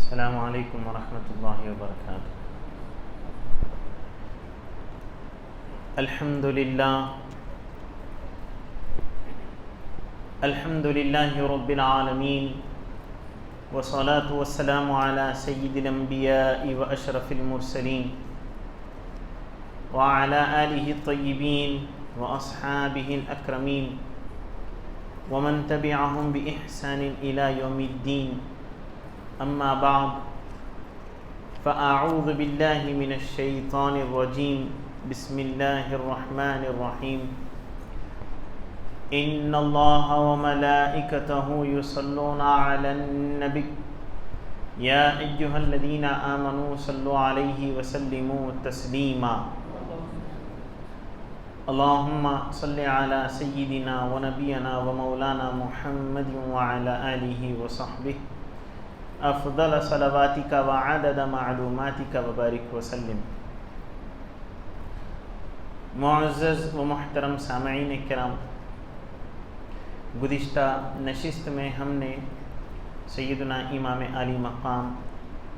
السلام علیکم ورحمۃ اللہ وبرکاتہ۔ الحمد للہ رب العالمین، والصلاة والسلام علی سید الانبیاء واشرف المرسلین، وعلی آلہ الطیبین واصحابہ الاکرمین، ومن تبعہم بإحسان الی یوم الدین، اما بعد فاعوذ باللہ من الشیطان الرجیم، بسم اللہ الرحمن الرحیم۔ ان اللہ وملائکتہ یصلون علی النبی یا ایہا الذین آمنوا صلوا علیہ وسلموا تسلیما۔ اللہم صل علی سیدنا ونبینا ومولانا محمد وعلی آلہ وصحبہ افضل صلواتک وعدد معلوماتک وبارک وسلم۔ معزز و محترم سامعین کرام، گزشتہ نشست میں ہم نے سیدنا امام علی مقام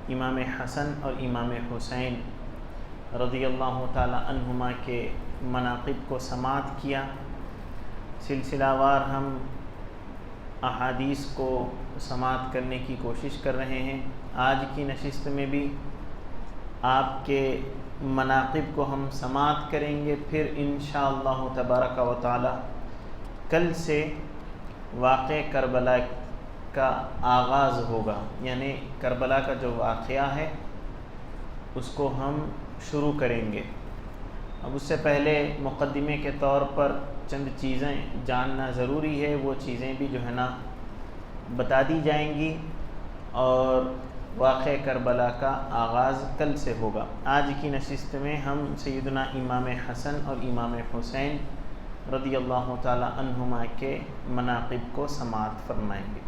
امام حسن اور امام حسین رضی اللہ تعالی عنہما کے مناقب کو سماعت کیا۔ سلسلہ وار ہم احادیث کو سماعت کرنے کی کوشش کر رہے ہیں۔ آج کی نشست میں بھی آپ کے مناقب کو ہم سماعت کریں گے، پھر انشاءاللہ تبارک و تعالی کل سے واقعہ کربلا کا آغاز ہوگا، یعنی کربلا کا جو واقعہ ہے اس کو ہم شروع کریں گے۔ اب اس سے پہلے مقدمے کے طور پر چند چیزیں جاننا ضروری ہے، وہ چیزیں بھی جو ہے نا بتا دی جائیں گی، اور واقعہ کربلا کا آغاز کل سے ہوگا۔ آج کی نشست میں ہم سیدنا امام حسن اور امام حسین رضی اللہ تعالی عنہما کے مناقب کو سماعت فرمائیں گے۔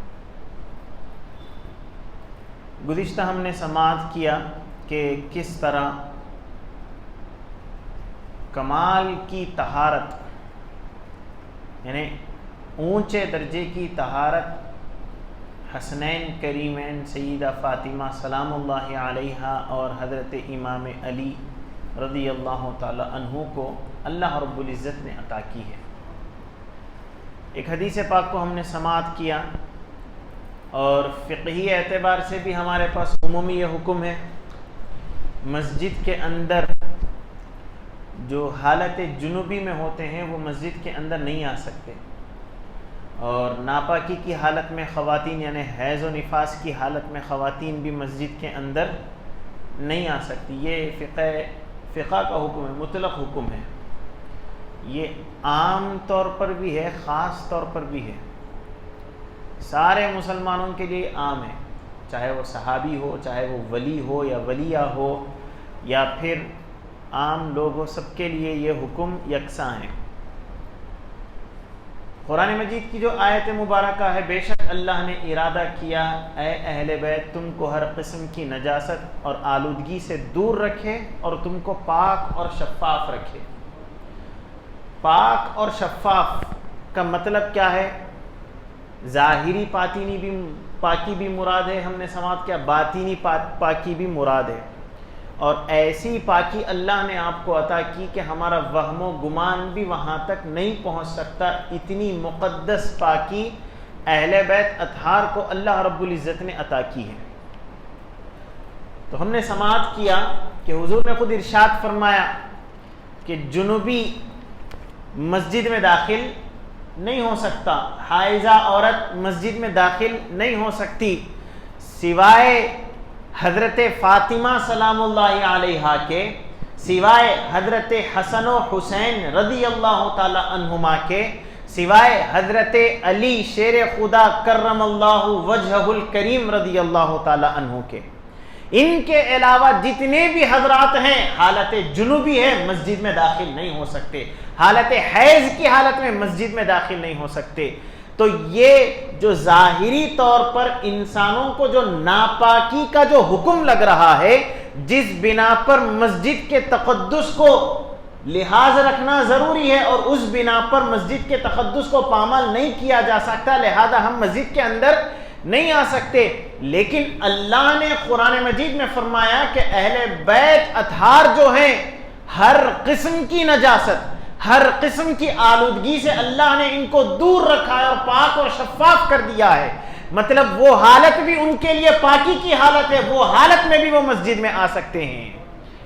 گزشتہ ہم نے سماعت کیا کہ کس طرح کمال کی طہارت، یعنی اونچے درجے کی طہارت حسنین کریمین سیدہ فاطمہ سلام اللہ علیہا اور حضرت امام علی رضی اللہ تعالی عنہ کو اللہ رب العزت نے عطا کی ہے۔ ایک حدیث پاک کو ہم نے سماعت کیا، اور فقہی اعتبار سے بھی ہمارے پاس عمومی یہ حکم ہے، مسجد کے اندر جو حالت جنوبی میں ہوتے ہیں وہ مسجد کے اندر نہیں آ سکتے، اور ناپاکی کی حالت میں خواتین یعنی حیض و نفاس کی حالت میں خواتین بھی مسجد کے اندر نہیں آ سکتی۔ یہ فقہ کا حکم ہے، مطلق حکم ہے، یہ عام طور پر بھی ہے، خاص طور پر بھی ہے، سارے مسلمانوں کے لیے عام ہے، چاہے وہ صحابی ہو، چاہے وہ ولی ہو یا ولیہ ہو یا پھر عام لوگ ہو، سب کے لیے یہ حکم یکساں ہے۔ قرآن مجید کی جو آیت مبارکہ ہے، بے شک اللہ نے ارادہ کیا اے اہل بیت تم کو ہر قسم کی نجاست اور آلودگی سے دور رکھے اور تم کو پاک اور شفاف رکھے۔ پاک اور شفاف کا مطلب کیا ہے؟ ظاہری پاکی بھی مراد ہے، ہم نے سماعت کیا، باطینی پاکی بھی مراد ہے، اور ایسی پاکی اللہ نے آپ کو عطا کی کہ ہمارا وہم و گمان بھی وہاں تک نہیں پہنچ سکتا۔ اتنی مقدس پاکی اہل بیت اطہار کو اللہ رب العزت نے عطا کی ہے۔ تو ہم نے سماعت کیا کہ حضور نے خود ارشاد فرمایا کہ جنوبی مسجد میں داخل نہیں ہو سکتا، حائضہ عورت مسجد میں داخل نہیں ہو سکتی، سوائے حضرت فاطمہ سلام اللہ علیہا کے، سوائے حضرت حسن و حسین رضی اللہ تعالی عنہما کے، سوائے حضرت علی شیر خدا کرم اللہ وجہہ الکریم رضی اللہ تعالی عنہ کے۔ ان کے علاوہ جتنے بھی حضرات ہیں حالت جنوبی ہے مسجد میں داخل نہیں ہو سکتے، حالت حیض کی حالت میں مسجد میں داخل نہیں ہو سکتے۔ تو یہ جو ظاہری طور پر انسانوں کو جو ناپاکی کا جو حکم لگ رہا ہے، جس بنا پر مسجد کے تقدس کو لحاظ رکھنا ضروری ہے اور اس بنا پر مسجد کے تقدس کو پامال نہیں کیا جا سکتا، لہذا ہم مسجد کے اندر نہیں آ سکتے، لیکن اللہ نے قرآن مجید میں فرمایا کہ اہل بیت اطہار جو ہیں ہر قسم کی نجاست، ہر قسم کی آلودگی سے اللہ نے ان کو دور رکھا ہے اور پاک اور شفاف کر دیا ہے۔ مطلب وہ حالت بھی ان کے لیے پاکی کی حالت ہے، وہ حالت میں بھی وہ مسجد میں آ سکتے ہیں۔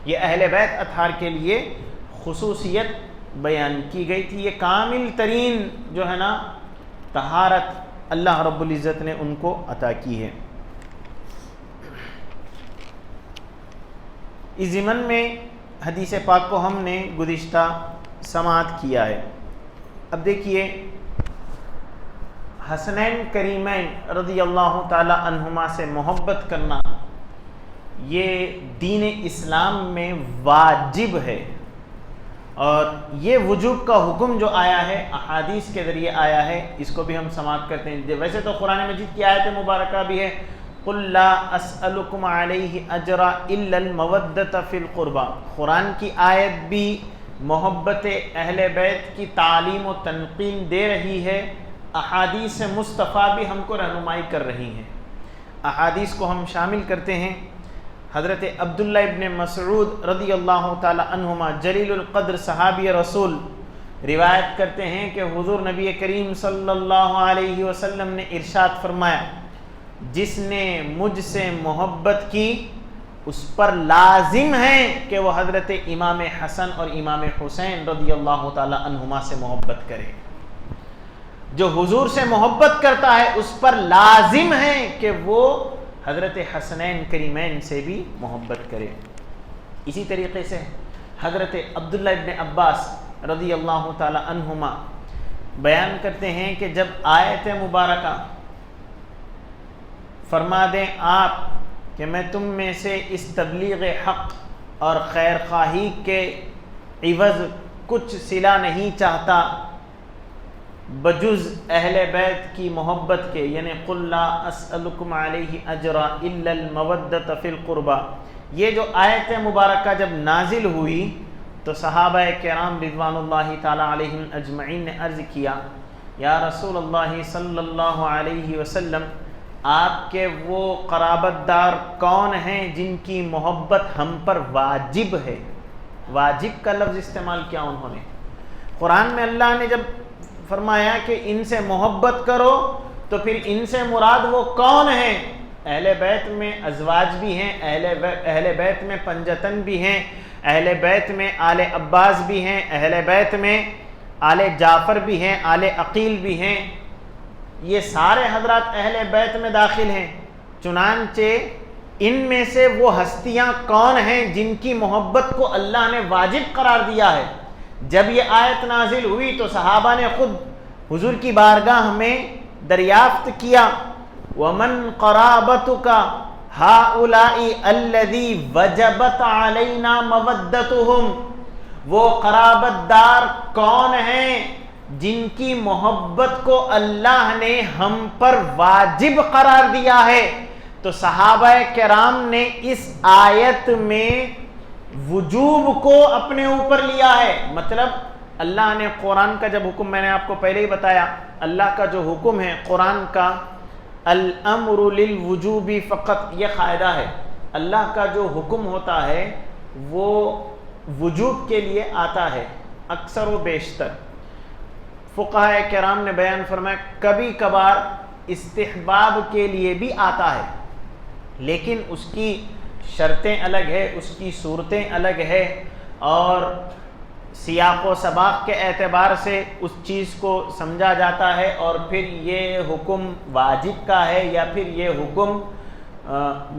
یہ اہل بیت اطہار کے لیے خصوصیت بیان کی گئی تھی، یہ کامل ترین جو ہے نا طہارت اللہ رب العزت نے ان کو عطا کی ہے۔ اس ضمن میں حدیث پاک کو ہم نے گزشتہ سماعت کیا ہے۔ اب دیکھیے، حسنین کریمین رضی اللہ تعالی عنہما سے محبت کرنا یہ دین اسلام میں واجب ہے، اور یہ وجوب کا حکم جو آیا ہے احادیث کے ذریعے آیا ہے، اس کو بھی ہم سماعت کرتے ہیں۔ ویسے تو قرآن مجید کی آیت مبارکہ بھی ہے، قُلْ لَا أَسْأَلُكُمْ عَلَيْهِ أَجْرًا إِلَّا الْمَوَدَّةَ فِي الْقُرْبَى، قرآن کی آیت بھی محبت اہل بیت کی تعلیم و تنقین دے رہی ہے، احادیث مصطفیٰ بھی ہم کو رہنمائی کر رہی ہیں۔ احادیث کو ہم شامل کرتے ہیں۔ حضرت عبداللہ ابن مسعود رضی اللہ تعالی عنہما جلیل القدر صحابی رسول روایت کرتے ہیں کہ حضور نبی کریم صلی اللہ علیہ وسلم نے ارشاد فرمایا، جس نے مجھ سے محبت کی اس پر لازم ہے کہ وہ حضرت امام حسن اور امام حسین رضی اللہ تعالی عنہما سے محبت کرے۔ جو حضور سے محبت کرتا ہے اس پر لازم ہے کہ وہ حضرت حسنین کریمین سے بھی محبت کرے۔ اسی طریقے سے حضرت عبداللہ ابن عباس رضی اللہ تعالی عنہما بیان کرتے ہیں کہ جب آیت مبارکہ فرما دیں آپ کہ میں تم میں سے اس تبلیغ حق اور خیر خواہی کے عوض کچھ صلہ نہیں چاہتا بجز اہل بیت کی محبت کے، یعنی قُلْ لَا أَسْأَلُكُمْ عَلَيْهِ أَجْرًا إِلَّا الْمَوَدَّةَ فِي الْقُرْبَى، یہ جو آیت مبارکہ جب نازل ہوئی تو صحابہ کرام رضوان اللہ تعالی علیہم اجمعین نے عرض کیا، یا رسول اللہ صلی اللہ علیہ وسلم، آپ کے وہ قرابت دار کون ہیں جن کی محبت ہم پر واجب ہے؟ واجب کا لفظ استعمال کیا انہوں نے۔ قرآن میں اللہ نے جب فرمایا کہ ان سے محبت کرو تو پھر ان سے مراد وہ کون ہیں؟ اہل بیت میں ازواج بھی ہیں، اہل بیت میں پنجتن بھی ہیں، اہل بیت میں آل عباس بھی ہیں، اہل بیت میں آل جعفر بھی ہیں، آل عقیل بھی ہیں، یہ سارے حضرات اہل بیت میں داخل ہیں۔ چنانچہ ان میں سے وہ ہستیاں کون ہیں جن کی محبت کو اللہ نے واجب قرار دیا ہے؟ جب یہ آیت نازل ہوئی تو صحابہ نے خود حضور کی بارگاہ میں دریافت کیا، وَمَنْ قَرَابَتُكَ هَؤُلَاءِ الَّذِي وَجَبَتْ عَلَيْنَا مَوَدَّتُهُمْ، وہ قرابت دار کون ہیں جن کی محبت کو اللہ نے ہم پر واجب قرار دیا ہے؟ تو صحابہ کرام نے اس آیت میں وجوب کو اپنے اوپر لیا ہے۔ مطلب اللہ نے قرآن کا جب حکم، میں نے آپ کو پہلے ہی بتایا، اللہ کا جو حکم ہے قرآن کا، الامر للوجوب فقط، یہ قاعدہ ہے، اللہ کا جو حکم ہوتا ہے وہ وجوب کے لیے آتا ہے اکثر و بیشتر۔ فقہاء کرام نے بیان فرمایا کبھی کبھار استحباب کے لیے بھی آتا ہے، لیکن اس کی شرطیں الگ ہے، اس کی صورتیں الگ ہے، اور سیاق و سباق کے اعتبار سے اس چیز کو سمجھا جاتا ہے، اور پھر یہ حکم واجب کا ہے یا پھر یہ حکم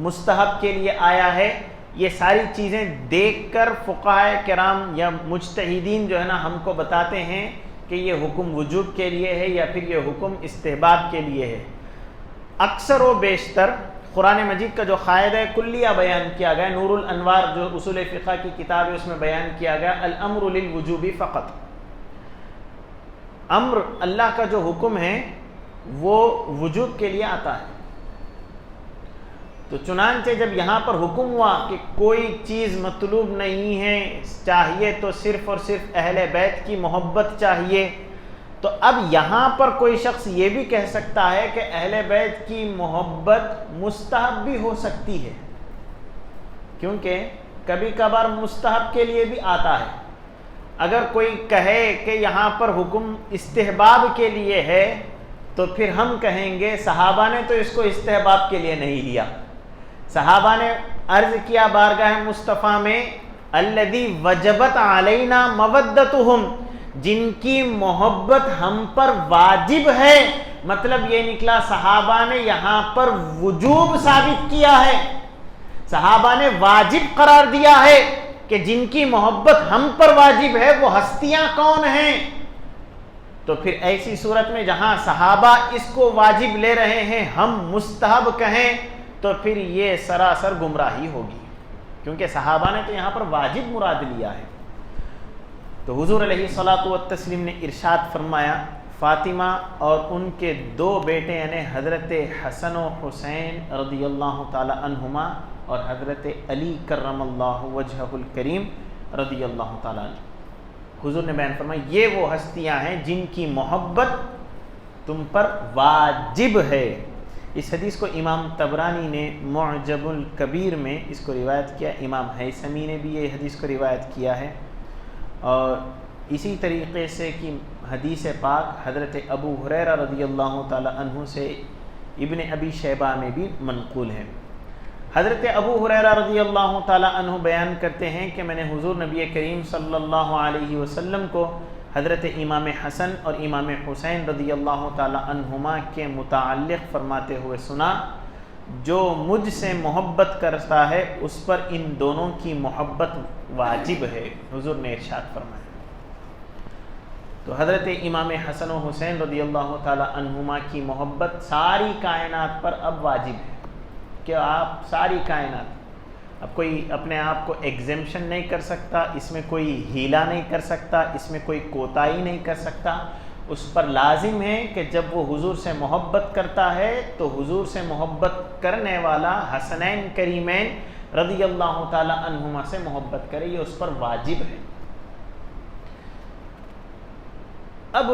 مستحب کے لیے آیا ہے۔ یہ ساری چیزیں دیکھ کر فقہاء کرام یا مجتہدین جو ہے نا ہم کو بتاتے ہیں کہ یہ حکم وجوب کے لیے ہے یا پھر یہ حکم استحباب کے لیے ہے۔ اکثر و بیشتر قرآن مجید کا جو قاعدہ کلیہ بیان کیا گیا، نور الانوار جو اصول فقہ کی کتاب ہے اس میں بیان کیا گیا، الامر للوجوب فقط، امر اللہ کا جو حکم ہے وہ وجوب کے لیے آتا ہے۔ تو چنانچہ جب یہاں پر حکم ہوا کہ کوئی چیز مطلوب نہیں ہے، چاہیے تو صرف اور صرف اہل بیت کی محبت چاہیے، تو اب یہاں پر کوئی شخص یہ بھی کہہ سکتا ہے کہ اہل بیت کی محبت مستحب بھی ہو سکتی ہے، کیونکہ کبھی کبھار مستحب کے لیے بھی آتا ہے۔ اگر کوئی کہے کہ یہاں پر حکم استحباب کے لیے ہے تو پھر ہم کہیں گے صحابہ نے تو اس کو استحباب کے لیے نہیں لیا۔ صحابہ نے عرض کیا بارگاہ مصطفیٰ میں الذی وجبت علینا مودتہم، جن کی محبت ہم پر واجب ہے، مطلب یہ نکلا صحابہ نے یہاں پر وجوب ثابت کیا ہے، صحابہ نے واجب قرار دیا ہے کہ جن کی محبت ہم پر واجب ہے وہ ہستیاں کون ہیں۔ تو پھر ایسی صورت میں جہاں صحابہ اس کو واجب لے رہے ہیں ہم مستحب کہیں تو پھر یہ سراسر گمراہی ہوگی، کیونکہ صحابہ نے تو یہاں پر واجب مراد لیا ہے۔ تو حضور علیہ الصلوۃ والتسلیم نے ارشاد فرمایا فاطمہ اور ان کے 2 بیٹے یعنی حضرت حسن و حسین رضی اللہ تعالی عنہما اور حضرت علی کرم اللہ وجہہ الکریم رضی اللہ تعالی عنہ، حضور نے بیان فرمایا یہ وہ ہستیاں ہیں جن کی محبت تم پر واجب ہے۔ اس حدیث کو امام طبرانی نے معجم الکبیر میں اس کو روایت کیا، امام حیثمی نے بھی یہ حدیث کو روایت کیا ہے، اور اسی طریقے سے کہ حدیث پاک حضرت ابو ہریرہ رضی اللہ تعالی عنہ سے ابن ابی شیبہ میں بھی منقول ہے۔ حضرت ابو ہریرہ رضی اللہ تعالی عنہ بیان کرتے ہیں کہ میں نے حضور نبی کریم صلی اللہ علیہ وسلم کو حضرت امام حسن اور امام حسین رضی اللہ تعالی عنہما کے متعلق فرماتے ہوئے سنا، جو مجھ سے محبت کرتا ہے اس پر ان دونوں کی محبت واجب ہے، حضور نے ارشاد فرمایا۔ تو حضرت امام حسن و حسین رضی اللہ تعالی عنہما کی محبت ساری کائنات پر اب واجب ہے کہ آپ ساری کائنات، اب کوئی اپنے آپ کو ایگزیمشن نہیں کر سکتا، اس میں کوئی ہیلا نہیں کر سکتا، اس میں کوئی کوتاہی نہیں کر سکتا، اس پر لازم ہے کہ جب وہ حضور سے محبت کرتا ہے تو حضور سے محبت کرنے والا حسنین کریمین رضی اللہ تعالی عنہما سے محبت کرے، یہ اس پر واجب ہے۔ اب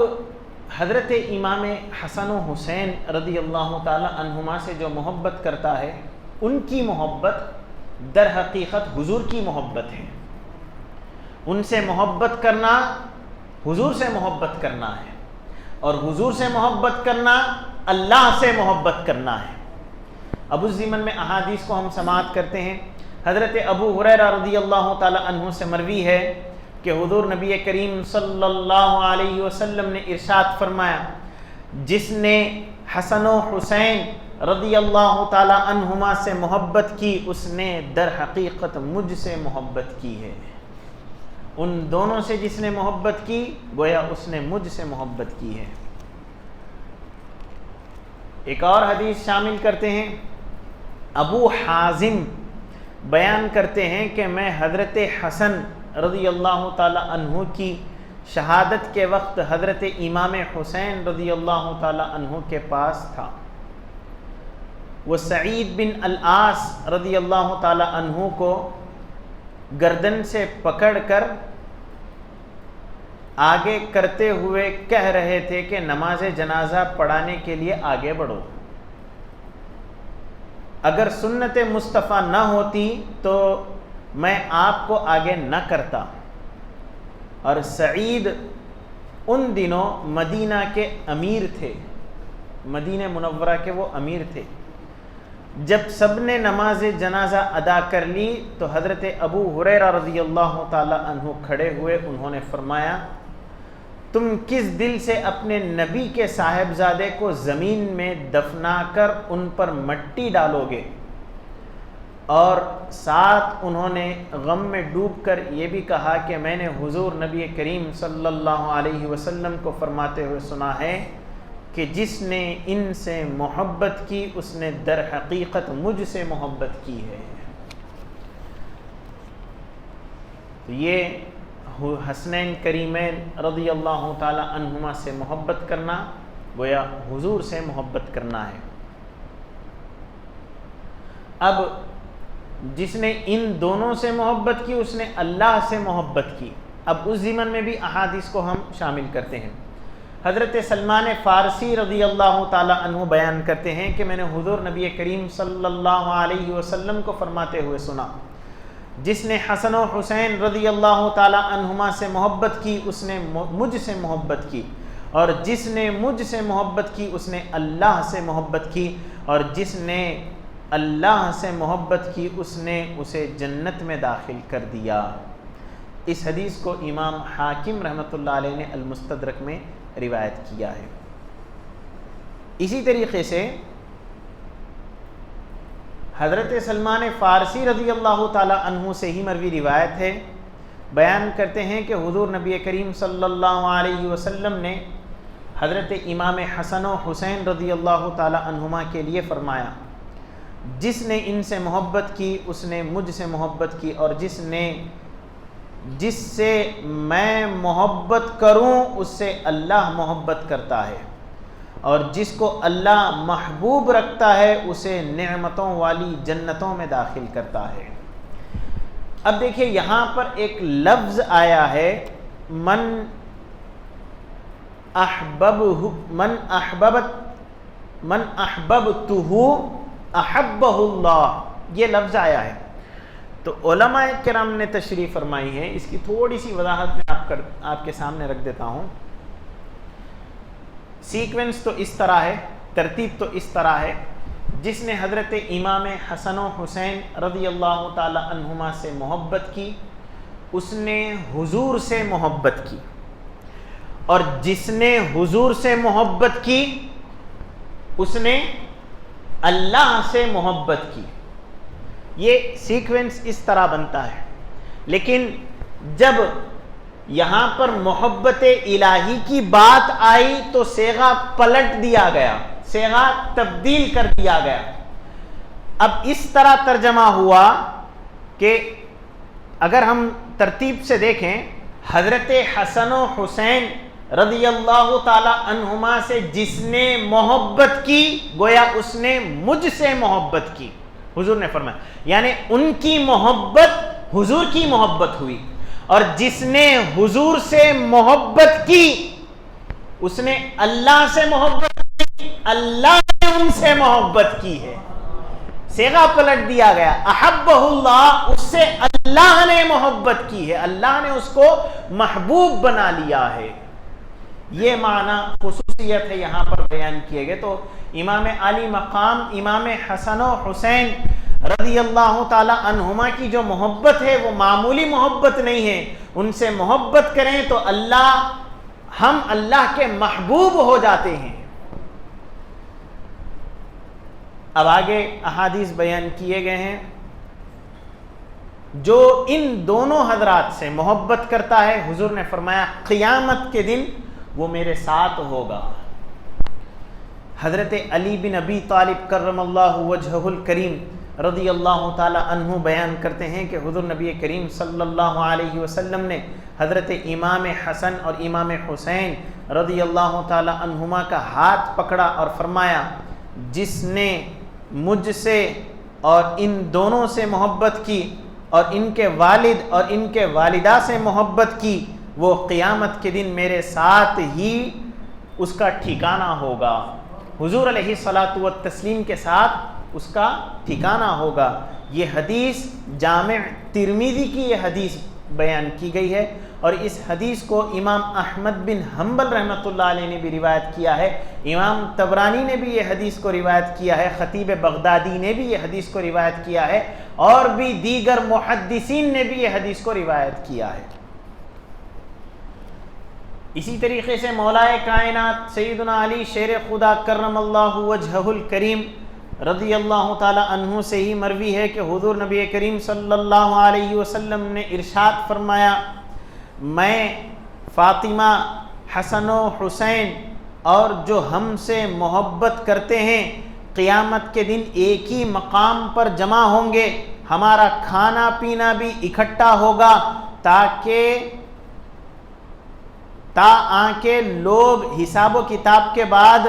حضرت امام حسن و حسین رضی اللہ تعالی عنہما سے جو محبت کرتا ہے ان کی محبت در حقیقت حضور کی محبت ہے، ان سے محبت کرنا حضور سے محبت کرنا ہے، اور حضور سے محبت کرنا اللہ سے محبت کرنا ہے۔ اب اس ضمن میں احادیث کو ہم سماعت کرتے ہیں۔ حضرت ابو ہریرہ رضی اللہ تعالی عنہ سے مروی ہے کہ حضور نبی کریم صلی اللہ علیہ وسلم نے ارشاد فرمایا جس نے حسن و حسین رضی اللہ تعالی عنہما سے محبت کی اس نے در حقیقت مجھ سے محبت کی ہے۔ ان دونوں سے جس نے محبت کی گویا اس نے مجھ سے محبت کی ہے۔ ایک اور حدیث شامل کرتے ہیں، ابو حازم بیان کرتے ہیں کہ میں حضرت حسن رضی اللہ تعالی عنہ کی شہادت کے وقت حضرت امام حسین رضی اللہ تعالی عنہ کے پاس تھا۔ وہ سعید بن العاص رضی اللہ تعالی عنہ کو گردن سے پکڑ کر آگے کرتے ہوئے کہہ رہے تھے کہ نماز جنازہ پڑھانے کے لیے آگے بڑھو، اگر سنت مصطفیٰ نہ ہوتی تو میں آپ کو آگے نہ کرتا۔ اور سعید ان دنوں مدینہ کے امیر تھے، مدینہ منورہ کے وہ امیر تھے۔ جب سب نے نماز جنازہ ادا کر لی تو حضرت ابو ہریرہ رضی اللہ تعالی عنہ کھڑے ہوئے، انہوں نے فرمایا تم کس دل سے اپنے نبی کے صاحبزادے کو زمین میں دفنا کر ان پر مٹی ڈالو گے؟ اور ساتھ انہوں نے غم میں ڈوب کر یہ بھی کہا کہ میں نے حضور نبی کریم صلی اللہ علیہ وسلم کو فرماتے ہوئے سنا ہے کہ جس نے ان سے محبت کی اس نے در حقیقت مجھ سے محبت کی ہے۔ تو یہ حسنین کریمین رضی اللہ تعالی عنہما سے محبت کرنا گویا حضور سے محبت کرنا ہے۔ اب جس نے ان دونوں سے محبت کی اس نے اللہ سے محبت کی۔ اب اس ضمن میں بھی احادیث کو ہم شامل کرتے ہیں۔ حضرت سلمان فارسی رضی اللہ تعالی عنہ بیان کرتے ہیں کہ میں نے حضور نبی کریم صلی اللہ علیہ وسلم کو فرماتے ہوئے سنا، جس نے حسن و حسین رضی اللہ تعالی عنہما سے محبت کی اس نے مجھ سے محبت کی، اور جس نے مجھ سے محبت کی اس نے اللہ سے محبت کی، اور جس نے اللہ سے محبت کی اس نے اسے جنت میں داخل کر دیا۔ اس حدیث کو امام حاکم رحمۃ اللہ علیہ نے المستدرک میں روایت کیا ہے۔ اسی طریقے سے حضرت سلمان فارسی رضی اللہ تعالی عنہ سے ہی مروی روایت ہے، بیان کرتے ہیں کہ حضور نبی کریم صلی اللہ علیہ وسلم نے حضرت امام حسن و حسین رضی اللہ تعالی عنہما کے لیے فرمایا، جس نے ان سے محبت کی اس نے مجھ سے محبت کی، اور جس سے میں محبت کروں اس سے اللہ محبت کرتا ہے، اور جس کو اللہ محبوب رکھتا ہے اسے نعمتوں والی جنتوں میں داخل کرتا ہے۔ اب دیکھیے یہاں پر ایک لفظ آیا ہے من احببتہ احبہ اللہ، یہ لفظ آیا ہے۔ تو علماء کرام نے تشریح فرمائی ہے، اس کی تھوڑی سی وضاحت میں آپ کے سامنے رکھ دیتا ہوں۔ سیکوینس تو اس طرح ہے، ترتیب تو اس طرح ہے، جس نے حضرت امام حسن و حسین رضی اللہ تعالی عنہما سے محبت کی اس نے حضور سے محبت کی، اور جس نے حضور سے محبت کی اس نے اللہ سے محبت کی۔ یہ سیکوینس اس طرح بنتا ہے، لیکن جب یہاں پر محبت الہی کی بات آئی تو صیغہ پلٹ دیا گیا، صیغہ تبدیل کر دیا گیا۔ اب اس طرح ترجمہ ہوا کہ اگر ہم ترتیب سے دیکھیں، حضرت حسن و حسین رضی اللہ تعالی عنہما سے جس نے محبت کی گویا اس نے مجھ سے محبت کی، حضور نے فرمایا، یعنی ان کی محبت حضور کی محبت ہوئی، اور جس نے حضور سے محبت کی اس نے اللہ سے محبت کی، اللہ نے ان سے محبت کی ہے۔ صیغہ پلٹ دیا گیا، احبہ اللہ، اس سے اللہ نے محبت کی ہے، اللہ نے اس کو محبوب بنا لیا ہے۔ یہ معنی خصوصیت ہے یہاں پر بیان کیے گئے۔ تو امام علی مقام امام حسن و حسین رضی اللہ تعالی عنہما کی جو محبت ہے وہ معمولی محبت نہیں ہے، ان سے محبت کریں تو ہم اللہ کے محبوب ہو جاتے ہیں۔ اب آگے احادیث بیان کیے گئے ہیں، جو ان دونوں حضرات سے محبت کرتا ہے حضور نے فرمایا قیامت کے دن وہ میرے ساتھ ہوگا۔ حضرت علی بن ابی طالب کرم اللہ وجہہ الکریم رضی اللہ تعالی عنہ بیان کرتے ہیں کہ حضور نبی کریم صلی اللہ علیہ وسلم نے حضرت امام حسن اور امام حسین رضی اللہ تعالی عنہما کا ہاتھ پکڑا اور فرمایا، جس نے مجھ سے اور ان دونوں سے محبت کی اور ان کے والد اور ان کے والدہ سے محبت کی وہ قیامت کے دن میرے ساتھ ہی اس کا ٹھکانہ ہوگا، حضور علیہ الصلاۃ والتسلیم کے ساتھ اس کا ٹھکانہ ہوگا۔ یہ حدیث جامع ترمذی کی یہ حدیث بیان کی گئی ہے، اور اس حدیث کو امام احمد بن حنبل رحمۃ اللہ علیہ نے بھی روایت کیا ہے، امام طبرانی نے بھی یہ حدیث کو روایت کیا ہے، خطیب بغدادی نے بھی یہ حدیث کو روایت کیا ہے، اور بھی دیگر محدثین نے بھی یہ حدیث کو روایت کیا ہے۔ اسی طریقے سے مولائے کائنات سیدنا علی شیر خدا کرم اللہ وجہہ الکریم رضی اللہ تعالی عنہ سے ہی مروی ہے کہ حضور نبی کریم صلی اللہ علیہ وسلم نے ارشاد فرمایا، میں فاطمہ، حسن و حسین اور جو ہم سے محبت کرتے ہیں قیامت کے دن ایک ہی مقام پر جمع ہوں گے، ہمارا کھانا پینا بھی اکٹھا ہوگا تاکہ لوگ حساب و کتاب کے بعد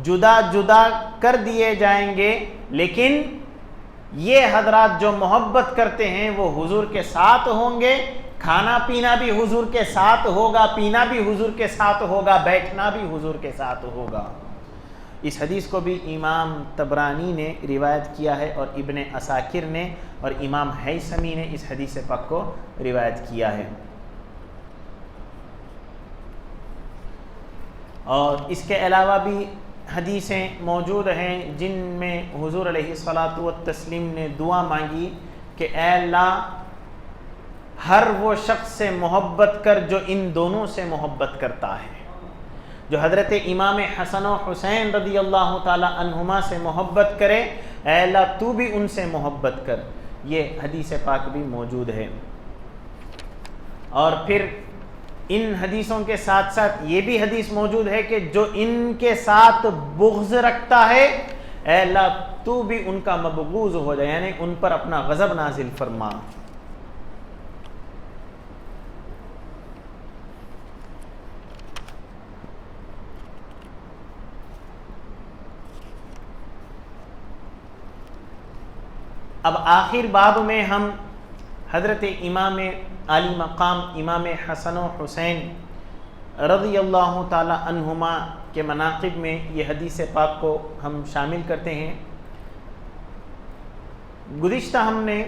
جدا جدا کر دیے جائیں گے، لیکن یہ حضرات جو محبت کرتے ہیں وہ حضور کے ساتھ ہوں گے، کھانا پینا بھی حضور کے ساتھ ہوگا، پینا بھی حضور کے ساتھ ہوگا، بیٹھنا بھی حضور کے ساتھ ہوگا۔ اس حدیث کو بھی امام طبرانی نے روایت کیا ہے، اور ابن عساکر نے اور امام حیثمی نے اس حدیث پاک کو روایت کیا ہے۔ اور اس کے علاوہ بھی حدیثیں موجود ہیں جن میں حضور علیہ الصلاۃ والتسلیم نے دعا مانگی کہ اے اللہ ہر وہ شخص سے محبت کر جو ان دونوں سے محبت کرتا ہے، جو حضرت امام حسن و حسین رضی اللہ تعالی عنہما سے محبت کرے، اے اللہ تو بھی ان سے محبت کر۔ یہ حدیث پاک بھی موجود ہے۔ اور پھر ان حدیثوں کے ساتھ ساتھ یہ بھی حدیث موجود ہے کہ جو ان کے ساتھ بغض رکھتا ہے، اے اللہ تو بھی ان کا مبغوض ہو جائے، یعنی ان پر اپنا غضب نازل فرما۔ اب آخر باب میں ہم حضرت امام علی مقام امام حسن و حسین رضی اللہ تعالی عنہما کے مناقب میں یہ حدیث پاک کو ہم شامل کرتے ہیں۔ گزشتہ ہم نے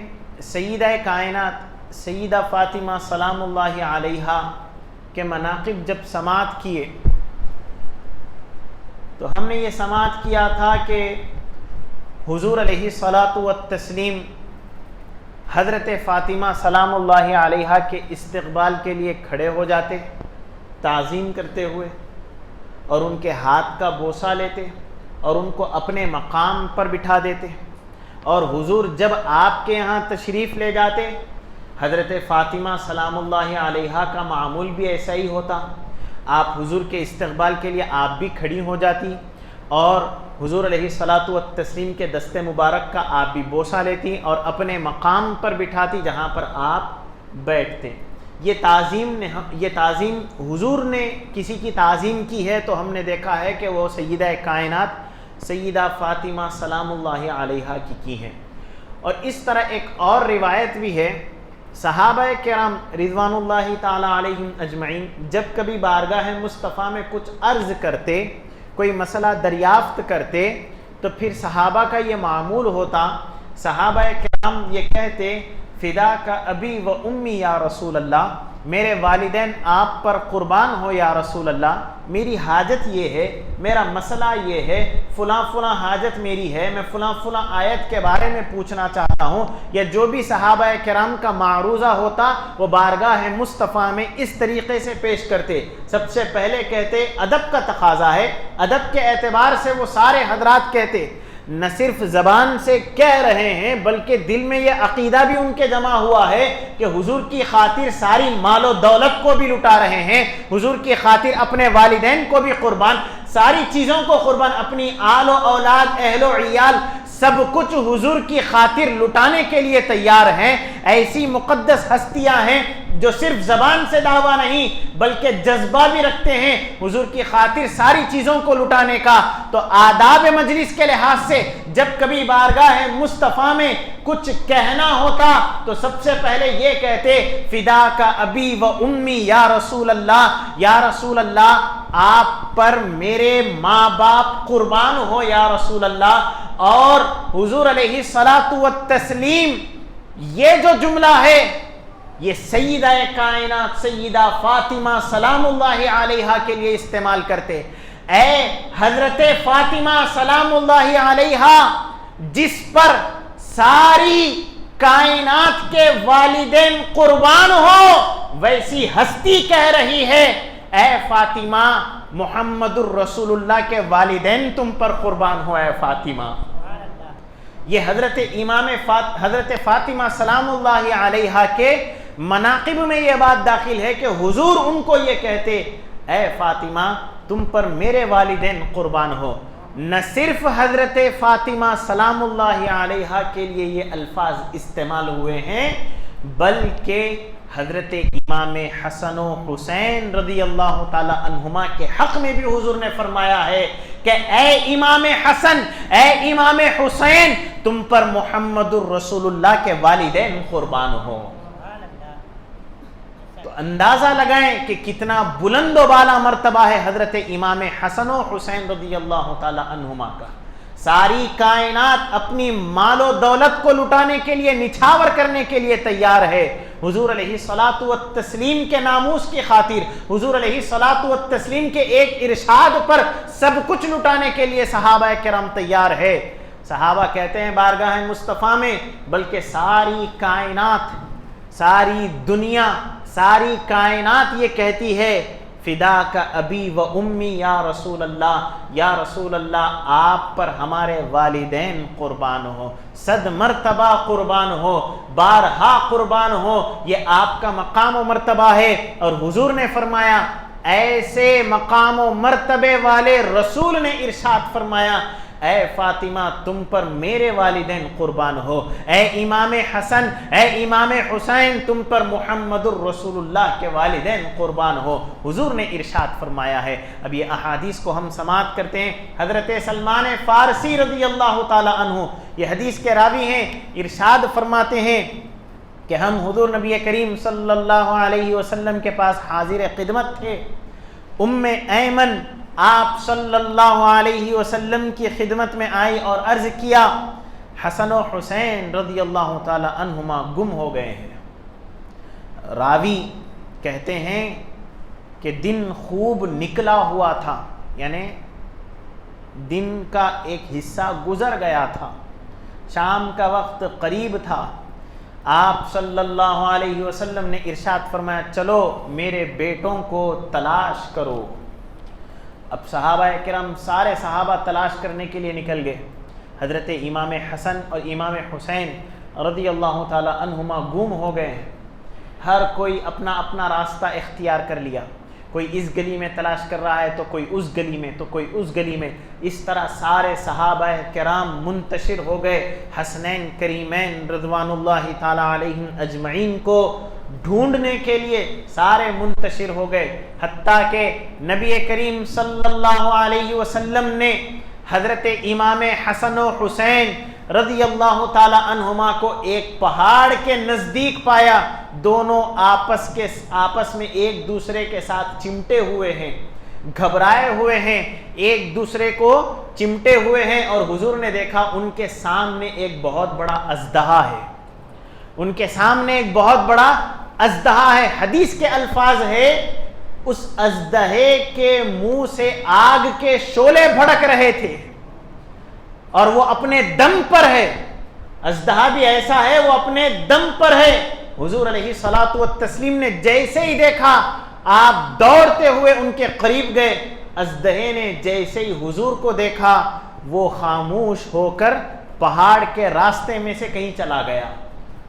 سیدہ کائنات سیدہ فاطمہ سلام اللہ علیہا کے مناقب جب سماعت کیے تو ہم نے یہ سماعت کیا تھا کہ حضور علیہ الصلاۃ والتسلیم حضرت فاطمہ سلام اللہ علیہا کے استقبال کے لیے کھڑے ہو جاتے تعظیم کرتے ہوئے، اور ان کے ہاتھ کا بوسہ لیتے اور ان کو اپنے مقام پر بٹھا دیتے۔ اور حضور جب آپ کے یہاں تشریف لے جاتے، حضرت فاطمہ سلام اللہ علیہا کا معمول بھی ایسا ہی ہوتا، آپ حضور کے استقبال کے لیے آپ بھی کھڑی ہو جاتی اور حضور علیہ الصلاۃ والتسلیم کے دست مبارک کا آپ بھی بوسہ لیتی اور اپنے مقام پر بٹھاتی جہاں پر آپ بیٹھتے۔ یہ تعظیم حضور نے کسی کی تعظیم کی ہے تو ہم نے دیکھا ہے کہ وہ سیدہ کائنات سیدہ فاطمہ سلام اللہ علیہا کی ہیں۔ اور اس طرح ایک اور روایت بھی ہے، صحابہ کرام رضوان اللہ تعالی علیہم اجمعین جب کبھی بارگاہ مصطفیٰ میں کچھ عرض کرتے، کوئی مسئلہ دریافت کرتے، تو پھر صحابہ کا یہ معمول ہوتا، صحابہ کرام یہ کہتے فدا کا ابی و امی یا رسول اللہ، میرے والدین آپ پر قربان ہو یا رسول اللہ، میری حاجت یہ ہے، میرا مسئلہ یہ ہے، فلاں فلاں حاجت میری ہے، میں فلاں فلاں آیت کے بارے میں پوچھنا چاہتا ہوں، یا جو بھی صحابہ کرام کا معروضہ ہوتا وہ بارگاہ مصطفیٰ میں اس طریقے سے پیش کرتے۔ سب سے پہلے کہتے ادب کا تقاضا ہے، ادب کے اعتبار سے وہ سارے حضرات کہتے، نہ صرف زبان سے کہہ رہے ہیں بلکہ دل میں یہ عقیدہ بھی ان کے جمع ہوا ہے کہ حضور کی خاطر ساری مال و دولت کو بھی لٹا رہے ہیں، حضور کی خاطر اپنے والدین کو بھی قربان، ساری چیزوں کو قربان، اپنی آل و اولاد اہل و عیال سب کچھ حضور کی خاطر لٹانے کے لیے تیار ہیں۔ ایسی مقدس ہستیاں ہیں جو صرف زبان سے دعویٰ نہیں بلکہ جذبہ بھی رکھتے ہیں حضور کی خاطر ساری چیزوں کو لٹانے کا۔ تو آداب مجلس کے لحاظ سے جب کبھی بارگاہ مصطفیٰ میں کچھ کہنا ہوتا تو سب سے پہلے یہ کہتے فدا کا ابی و امی یا رسول اللہ، یا رسول اللہ آپ پر میرے ماں باپ قربان ہو یا رسول اللہ۔ اور حضور علیہ الصلاۃ والتسلیم یہ جو جملہ ہے یہ سیدہ کائنات سیدہ فاطمہ سلام اللہ علیہا کے لیے استعمال کرتے، اے حضرت فاطمہ سلام اللہ علیہا جس پر ساری کائنات کے والدین قربان ہو، ویسی ہستی کہہ رہی ہے اے فاطمہ محمد الرسول اللہ کے والدین تم پر قربان ہو اے فاطمہ۔ یہ حضرت فاطمہ سلام اللہ علیہا کے مناقب میں یہ بات داخل ہے کہ حضور ان کو یہ کہتے اے فاطمہ تم پر میرے والدین قربان ہو۔ نہ صرف حضرت فاطمہ سلام اللہ علیہا کے لیے یہ الفاظ استعمال ہوئے ہیں بلکہ حضرت امام حسن و حسین رضی اللہ تعالی عنہما کے حق میں بھی حضور نے فرمایا ہے کہ اے امام حسن، اے امام حسین، تم پر محمد الرسول اللہ کے والدین قربان ہو۔ تو اندازہ لگائیں کہ کتنا بلند و بالا مرتبہ ہے حضرت امام حسن و حسین رضی اللہ تعالی عنہما کا۔ ساری کائنات اپنی مال و دولت کو لٹانے کے لیے، نچھاور کرنے کے لیے تیار ہے، حضور علیہ الصلاۃ والتسلیم کے ناموس کی خاطر، حضور علیہ الصلاۃ والتسلیم کے ایک ارشاد پر سب کچھ لٹانے کے لیے صحابہ کرام تیار ہے۔ صحابہ کہتے ہیں بارگاہ مصطفیٰ میں، بلکہ ساری کائنات، ساری دنیا، ساری کائنات یہ کہتی ہے فدا کا ابی و امی یا رسول اللہ، یا رسول اللہ آپ پر ہمارے والدین قربان ہو، صد مرتبہ قربان ہو، بارہا قربان ہو، یہ آپ کا مقام و مرتبہ ہے۔ اور حضور نے فرمایا، ایسے مقام و مرتبے والے رسول نے ارشاد فرمایا، اے فاطمہ تم پر میرے والدین قربان ہو، اے امام حسن، اے امام حسین تم پر محمد الرسول اللہ کے والدین قربان ہو، حضور نے ارشاد فرمایا ہے۔ اب یہ احادیث کو ہم سماعت کرتے ہیں۔ حضرت سلمان فارسی رضی اللہ تعالی عنہ یہ حدیث کے راوی ہیں، ارشاد فرماتے ہیں کہ ہم حضور نبی کریم صلی اللہ علیہ وسلم کے پاس حاضر خدمت تھے۔ ام ایمن آپ صلی اللہ علیہ وسلم کی خدمت میں آئی اور عرض کیا، حسن و حسین رضی اللہ تعالی عنہما گم ہو گئے ہیں۔ راوی کہتے ہیں کہ دن خوب نکلا ہوا تھا، یعنی دن کا ایک حصہ گزر گیا تھا، شام کا وقت قریب تھا۔ آپ صلی اللہ علیہ وسلم نے ارشاد فرمایا، چلو میرے بیٹوں کو تلاش کرو۔ اب صحابہ کرام سارے صحابہ تلاش کرنے کے لیے نکل گئے۔ حضرت امام حسن اور امام حسین رضی اللہ تعالی عنہما گم ہو گئے ہیں۔ ہر کوئی اپنا اپنا راستہ اختیار کر لیا، کوئی اس گلی میں تلاش کر رہا ہے تو کوئی اس گلی میں، تو کوئی اس گلی میں، اس طرح سارے صحابہ کرام منتشر ہو گئے حسنین کریمین رضوان اللہ تعالی علیہم اجمعین کو ڈھونڈنے کے لیے، سارے منتشر ہو گئے، حتیٰ کہ نبی کریم صلی اللہ علیہ وسلم نے حضرت امام حسن و حسین رضی اللہ تعالی عنہما کو ایک پہاڑ کے نزدیک پایا۔ دونوں آپس میں ایک دوسرے کے ساتھ چمٹے ہوئے ہیں، گھبرائے ہوئے ہیں، ایک دوسرے کو چمٹے ہوئے ہیں، اور حضور نے دیکھا ان کے سامنے ایک بہت بڑا اژدہا ہے، ان کے سامنے ایک بہت بڑا اژدہا ہے۔ حدیث کے الفاظ ہے، اس اژدہے کے منہ سے آگ کے شعلے بھڑک رہے تھے اور وہ اپنے دم پر ہے۔ اژدہا بھی ایسا ہے، وہ اپنے دم پر ہے۔ حضور علیہ الصلاۃ والتسلیم نے جیسے ہی دیکھا، آپ دوڑتے ہوئے ان کے قریب گئے۔ اژدہے نے جیسے ہی حضور کو دیکھا، وہ خاموش ہو کر پہاڑ کے راستے میں سے کہیں چلا گیا۔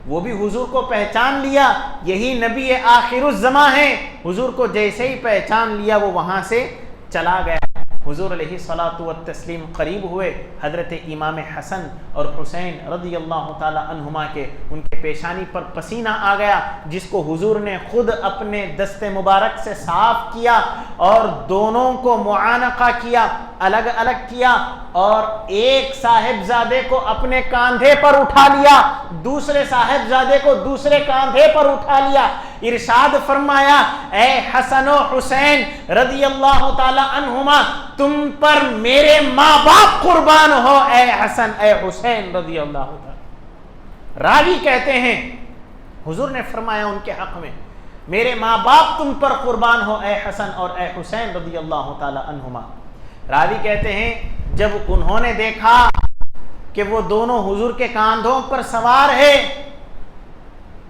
وہ بھی حضور کو پہچان لیا، یہی نبی آخر الزماں ہیں۔ حضور کو جیسے ہی پہچان لیا، وہ وہاں سے چلا گیا۔ حضور علیہ الصلاۃ والتسلیم قریب ہوئے، حضرت امام حسن اور حسین رضی اللہ تعالی عنہما کے، ان کے پیشانی پر پسینہ آ گیا، جس کو حضور نے خود اپنے دست مبارک سے صاف کیا اور دونوں کو معانقہ کیا، الگ الگ کیا، اور ایک صاحبزادے کو اپنے کاندھے پر اٹھا لیا، دوسرے صاحبزادے کو دوسرے کاندھے پر اٹھا لیا۔ ارشاد فرمایا، اے حسن و حسین رضی اللہ تعالی عنہما، تم پر میرے ماں باپ قربان ہو، اے حسن اے حسین رضی اللہ تعالی۔ راوی کہتے ہیں حضور نے فرمایا ان کے حق میں، میرے ماں باپ تم پر قربان ہو اے حسن اور اے حسین رضی اللہ تعالی عنہما۔ راوی کہتے ہیں جب انہوں نے دیکھا کہ وہ دونوں حضور کے کاندھوں پر سوار ہے،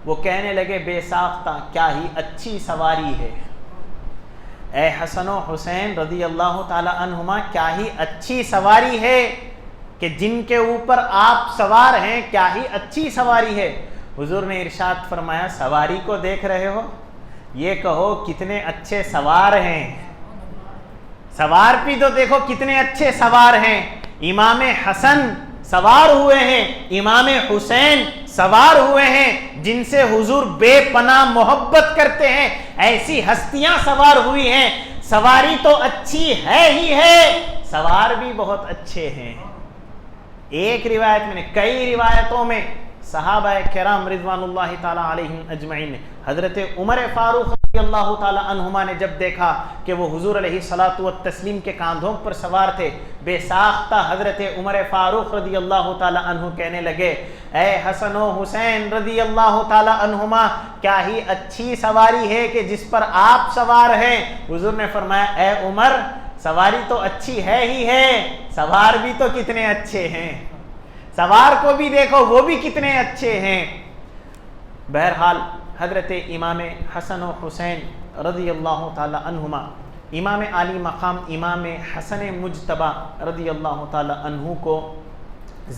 وہ کہنے لگے، بے ساختہ کیا ہی اچھی سواری ہے، اے حسن و حسین رضی اللہ تعالی عنہما کیا ہی اچھی سواری ہے کہ جن کے اوپر آپ سوار ہیں، کیا ہی اچھی سواری ہے۔ حضور نے ارشاد فرمایا، سواری کو دیکھ رہے ہو، یہ کہو کتنے اچھے سوار ہیں، سوار بھی تو دیکھو کتنے اچھے سوار ہیں۔ امام حسن سوار ہوئے ہیں، امام حسین سوار ہوئے ہیں جن سے حضور بے پناہ محبت کرتے ہیں، ایسی ہستیاں سوار ہوئی ہیں. سواری تو اچھی ہے ہی ہے، سوار بھی بہت اچھے ہیں. ایک روایت میں نے، کئی روایتوں میں صحابہ کرام رضوان اللہ تعالی علیہم اجمعین نے حضرت عمر فاروق رضی اللہ تعالی عنہما نے جب دیکھا کہ وہ حضور علیہ الصلوۃ والتسلیم کے کاندھوں پر سوار تھے، بے ساختہ حضرت عمر فاروق رضی اللہ تعالی عنہ کہنے لگے، اے حسن و حسین رضی اللہ تعالی عنہما، کیا ہی اچھی سواری ہے کہ جس پر آپ سوار ہیں. حضور نے فرمایا، اے عمر، سواری تو اچھی ہے ہی ہے، سوار بھی تو کتنے اچھے ہیں، سوار کو بھی دیکھو وہ بھی کتنے اچھے ہیں. بہرحال حضرت امام حسن و حسین رضی اللہ تعالی عنہما، امام عالی مقام امام حسن مجتبی رضی اللہ تعالی عنہ کو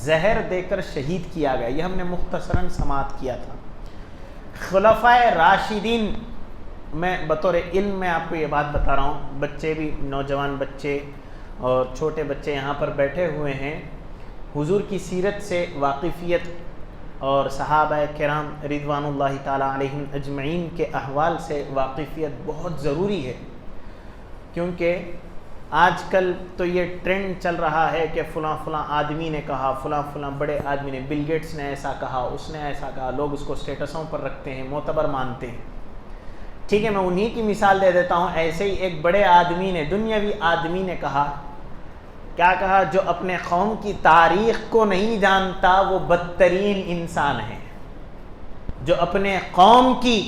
زہر دے کر شہید کیا گیا. یہ ہم نے مختصراً سماعت کیا تھا. خلفائے راشدین، میں بطور علم میں آپ کو یہ بات بتا رہا ہوں، بچے بھی، نوجوان بچے اور چھوٹے بچے یہاں پر بیٹھے ہوئے ہیں، حضور کی سیرت سے واقفیت اور صحابہ کرام رضوان اللہ تعالی علیہم اجمعین کے احوال سے واقفیت بہت ضروری ہے. کیونکہ آج کل تو یہ ٹرینڈ چل رہا ہے کہ فلاں فلاں آدمی نے کہا، فلاں فلاں بڑے آدمی نے، بل گیٹس نے ایسا کہا، اس نے ایسا کہا، لوگ اس کو اسٹیٹسوں پر رکھتے ہیں، معتبر مانتے ہیں. ٹھیک ہے، میں انہی کی مثال دے دیتا ہوں. ایسے ہی ایک بڑے آدمی نے، دنیاوی آدمی نے کہا، کیا کہا، جو اپنے قوم کی تاریخ کو نہیں جانتا وہ بدترین انسان ہے. جو اپنے قوم کی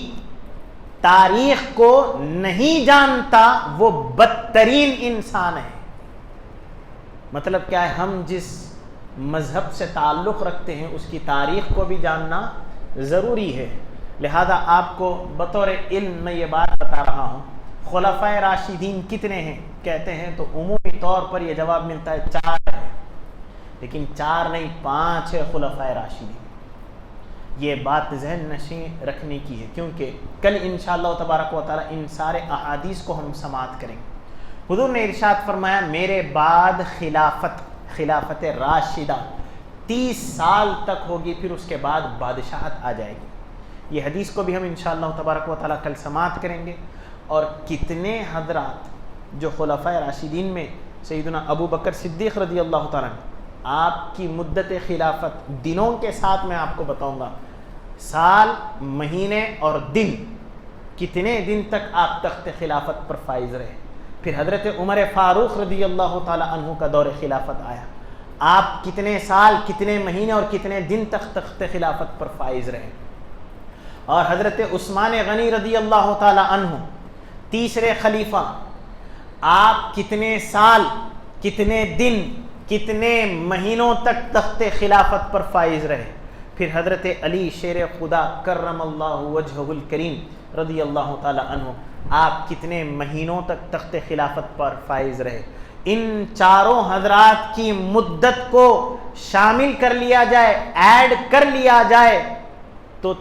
تاریخ کو نہیں جانتا وہ بدترین انسان ہے. مطلب کیا ہے، ہم جس مذہب سے تعلق رکھتے ہیں اس کی تاریخ کو بھی جاننا ضروری ہے. لہذا آپ کو بطور علم میں یہ بات بتا رہا ہوں. خلفائے راشدین کتنے ہیں کہتے ہیں تو عمومی طور پر یہ جواب ملتا ہے 4 ہے، لیکن 4 نہیں 5 ہے خلفائے راشدین. یہ بات ذہن نشین رکھنے کی ہے، کیونکہ کل انشاءاللہ تبارک و تعالی ان سارے احادیث کو ہم سماعت کریں گے. حضور نے ارشاد فرمایا، میرے بعد خلافت راشدہ 30 سال تک ہوگی، پھر اس کے بعد بادشاہت آ جائے گی. یہ حدیث کو بھی ہم انشاءاللہ تبارک و تعالی کل سماعت کریں گے. اور کتنے حضرات جو خلفائے راشدین میں سیدنا ابو بکر صدیق رضی اللہ تعالیٰ عنہ، آپ کی مدت خلافت دنوں کے ساتھ میں آپ کو بتاؤں گا، سال، مہینے اور دن، کتنے دن تک آپ تخت خلافت پر فائز رہے. پھر حضرت عمر فاروق رضی اللہ تعالیٰ عنہ کا دور خلافت آیا، آپ کتنے سال، کتنے مہینے اور کتنے دن تک تخت خلافت پر فائز رہے. اور حضرت عثمان غنی رضی اللہ تعالیٰ عنہ تیسرے خلیفہ، آپ کتنے سال، کتنے دن، کتنے مہینوں تک تخت خلافت پر فائز رہے. پھر حضرت علی شیر خدا کرم اللہ وجہہ الکریم رضی اللہ تعالی عنہ، آپ کتنے مہینوں تک تخت خلافت پر فائز رہے. ان چاروں حضرات کی مدت کو شامل کر لیا جائے، ایڈ کر لیا جائے تو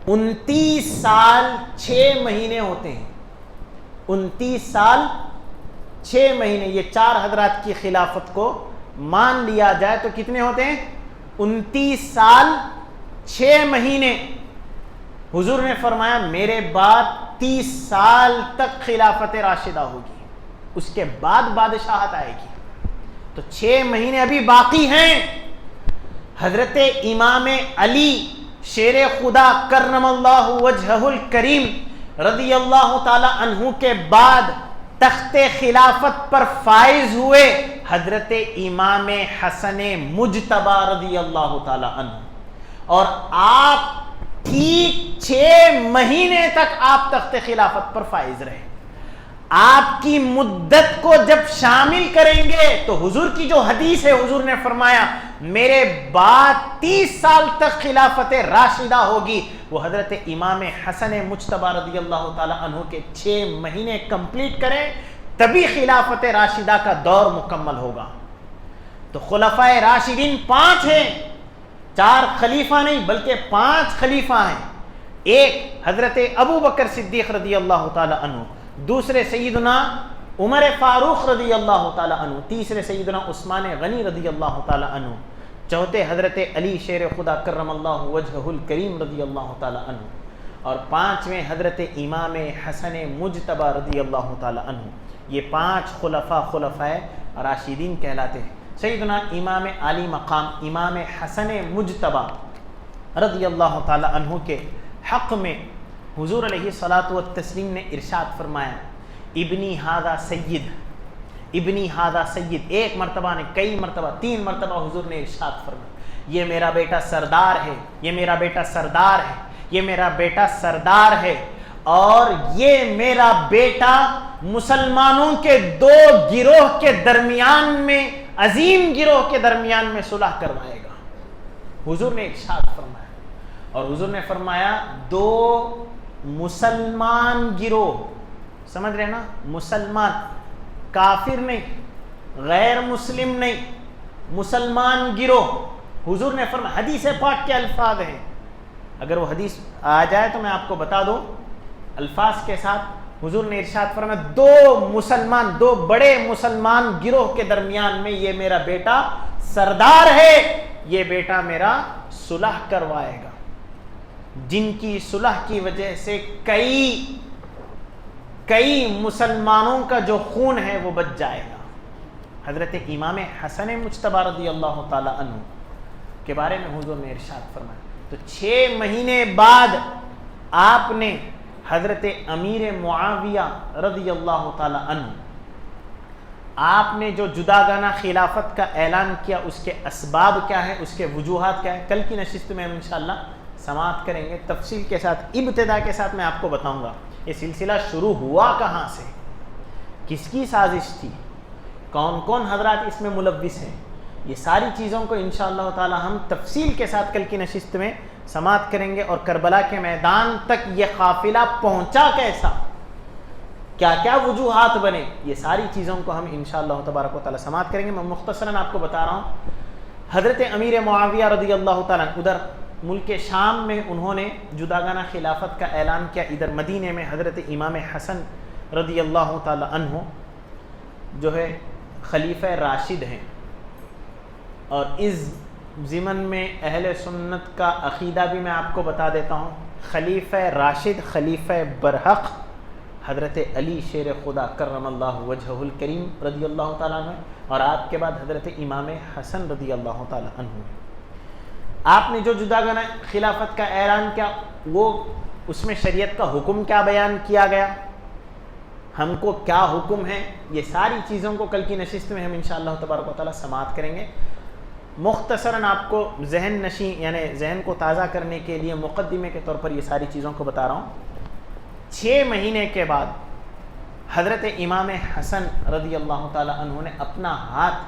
29 سال 6 مہینے ہوتے ہیں. 29 سال 6 مہینے، یہ 4 حضرات کی خلافت کو مان لیا جائے تو کتنے ہوتے ہیں؟ 29 سال 6 مہینے. حضور نے فرمایا میرے بعد 30 سال تک خلافت راشدہ ہوگی، اس کے بعد بادشاہت آئے گی. تو 6 مہینے ابھی باقی ہیں. حضرت امام علی شیر خدا کرم اللہ وجہہ الکریم رضی اللہ تعالی عنہ کے بعد تخت خلافت پر فائز ہوئے حضرت امام حسن مجتبی رضی اللہ تعالی عنہ، اور آپ ٹھیک 6 مہینے تک آپ تخت خلافت پر فائز رہے. آپ کی مدت کو جب شامل کریں گے تو حضور کی جو حدیث ہے، حضور نے فرمایا میرے بعد 30 سال تک خلافت راشدہ ہوگی، وہ حضرت امام حسن مجتبی رضی اللہ تعالی عنہ کے 6 مہینے کمپلیٹ کریں تبھی خلافت راشدہ کا دور مکمل ہوگا. تو خلفائے راشدین 5 ہیں، 4 خلیفہ نہیں بلکہ 5 خلیفہ ہیں. ایک حضرت ابو بکر صدیق رضی اللہ تعالی عنہ، دوسرے سیدنا عمر فاروق رضی اللہ تعالی عنہ، تیسرے سیدنا عثمان غنی رضی اللہ تعالی عنہ، چوتھے حضرت علی شیر خدا کرم اللہ وجہہ الکریم رضی اللہ تعالی عنہ، اور پانچویں حضرت امام حسن مجتبی رضی اللہ تعالی عنہ۔ یہ 5 خلفائے راشدین کہلاتے ہیں۔ سیدنا امام عالی مقام امام حسن مجتبی رضی اللہ تعالی عنہ کے حق میں حضور علیہ الصلاۃ والتسلیم نے ارشاد فرمایا، ابنی ھذا سید، ابنی ھذا سید، ایک مرتبہ نے، کئی مرتبہ، 3 مرتبہ حضور نے ارشاد فرمایا، یہ میرا بیٹا سردار ہے، یہ میرا بیٹا سردار ہے، یہ میرا بیٹا سردار ہے، اور یہ میرا بیٹا مسلمانوں کے 2 گروہ کے درمیان میں، عظیم گروہ کے درمیان میں صلح کروائے گا۔ حضور نے ارشاد فرمایا، اور حضور نے فرمایا 2 مسلمان گروہ، سمجھ رہے نا، مسلمان، کافر نہیں، غیر مسلم نہیں، مسلمان گروہ۔ حضور نے فرمایا، حدیث پاک کے الفاظ ہیں، اگر وہ حدیث آ جائے تو میں آپ کو بتا دوں الفاظ کے ساتھ۔ حضور نے ارشاد فرمایا 2 بڑے مسلمان گروہ کے درمیان میں یہ میرا بیٹا سردار ہے، یہ بیٹا میرا صلح کروائے گا، جن کی صلح کی وجہ سے کئی مسلمانوں کا جو خون ہے وہ بچ جائے گا۔ حضرت امام حسن مجتبی رضی اللہ تعالی عنہ کے بارے میں حضور نے ارشاد فرمایا۔ تو 6 مہینے بعد آپ نے حضرت امیر معاویہ رضی اللہ تعالی عنہ، آپ نے جو جداگانہ خلافت کا اعلان کیا، اس کے اسباب کیا ہے، اس کے وجوہات کیا ہے، کل کی نشست میں ہم انشاءاللہ سماعت کریں گے تفصیل کے ساتھ، ابتدا کے ساتھ میں آپ کو بتاؤں گا یہ سلسلہ شروع ہوا کہاں سے، کس کی سازش تھی، کون کون حضرات اس میں ملوث ہیں، یہ ساری چیزوں کو انشاءاللہ تعالی ہم تفصیل کے ساتھ کل کی نشست میں سماعت کریں گے، اور کربلا کے میدان تک یہ قافلہ پہنچا کیسا، کیا کیا وجوہات بنے، یہ ساری چیزوں کو ہم انشاءاللہ تبارک و تعالی سماعت کریں گے۔ میں مختصراً آپ کو بتا رہا ہوں، حضرت امیر معاویہ رضی اللہ تعالیٰ ادھر ملک شام میں انہوں نے جداگانہ خلافت کا اعلان کیا، ادھر مدینے میں حضرت امام حسن رضی اللہ تعالی عنہ جو ہے خلیفہ راشد ہیں، اور اس ضمن میں اہل سنت کا عقیدہ بھی میں آپ کو بتا دیتا ہوں، خلیفہ راشد، خلیفہ برحق حضرت علی شیر خدا کرم اللہ وجہہ الکریم رضی اللہ تعالیٰ عنہ، اور آپ کے بعد حضرت امام حسن رضی اللہ تعالیٰ عنہ۔ آپ نے جو جداگانہ خلافت کا اعلان کیا، وہ اس میں شریعت کا حکم کیا بیان کیا گیا، ہم کو کیا حکم ہے، یہ ساری چیزوں کو کل کی نشست میں ہم انشاءاللہ تبارک و تعالی سماعت کریں گے۔ مختصراً آپ کو ذہن نشین، یعنی ذہن کو تازہ کرنے کے لیے مقدمے کے طور پر یہ ساری چیزوں کو بتا رہا ہوں۔ 6 مہینے کے بعد حضرت امام حسن رضی اللہ تعالی عنہ نے اپنا ہاتھ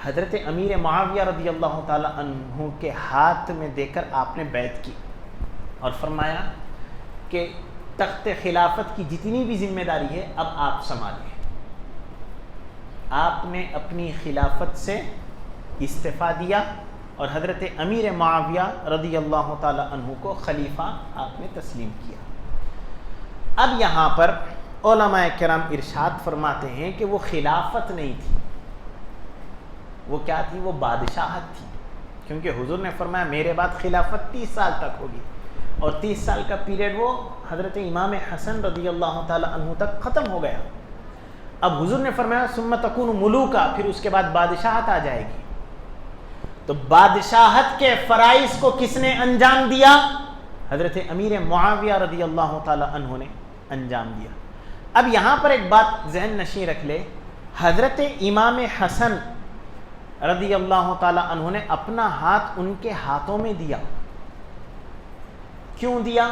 حضرت امیر معاویہ رضی اللہ تعالی عنہ کے ہاتھ میں دے کر آپ نے بیعت کی، اور فرمایا کہ تخت خلافت کی جتنی بھی ذمہ داری ہے اب آپ سنبھالیں۔ آپ نے اپنی خلافت سے استعفیٰ دیا اور حضرت امیر معاویہ رضی اللہ تعالی عنہ کو خلیفہ آپ نے تسلیم کیا۔ اب یہاں پر علماء کرام ارشاد فرماتے ہیں کہ وہ خلافت نہیں تھی، وہ کیا تھی، وہ بادشاہت تھی، کیونکہ حضور نے فرمایا میرے بعد خلافت 30 سال تک ہوگی، اور 30 سال کا پیریڈ وہ حضرت امام حسن رضی اللہ تعالی عنہ تک ختم ہو گیا۔ اب حضور نے فرمایا ثم تکون ملوکا، پھر اس کے بعد بادشاہت آ جائے گی۔ تو بادشاہت کے فرائض کو کس نے انجام دیا؟ حضرت امیر معاویہ رضی اللہ تعالی عنہ نے انجام دیا۔ اب یہاں پر ایک بات ذہن نشین رکھ لے، حضرت امام حسن رضی اللہ تعالی عنہ نے اپنا ہاتھ ان کے ہاتھوں میں دیا، کیوں دیا؟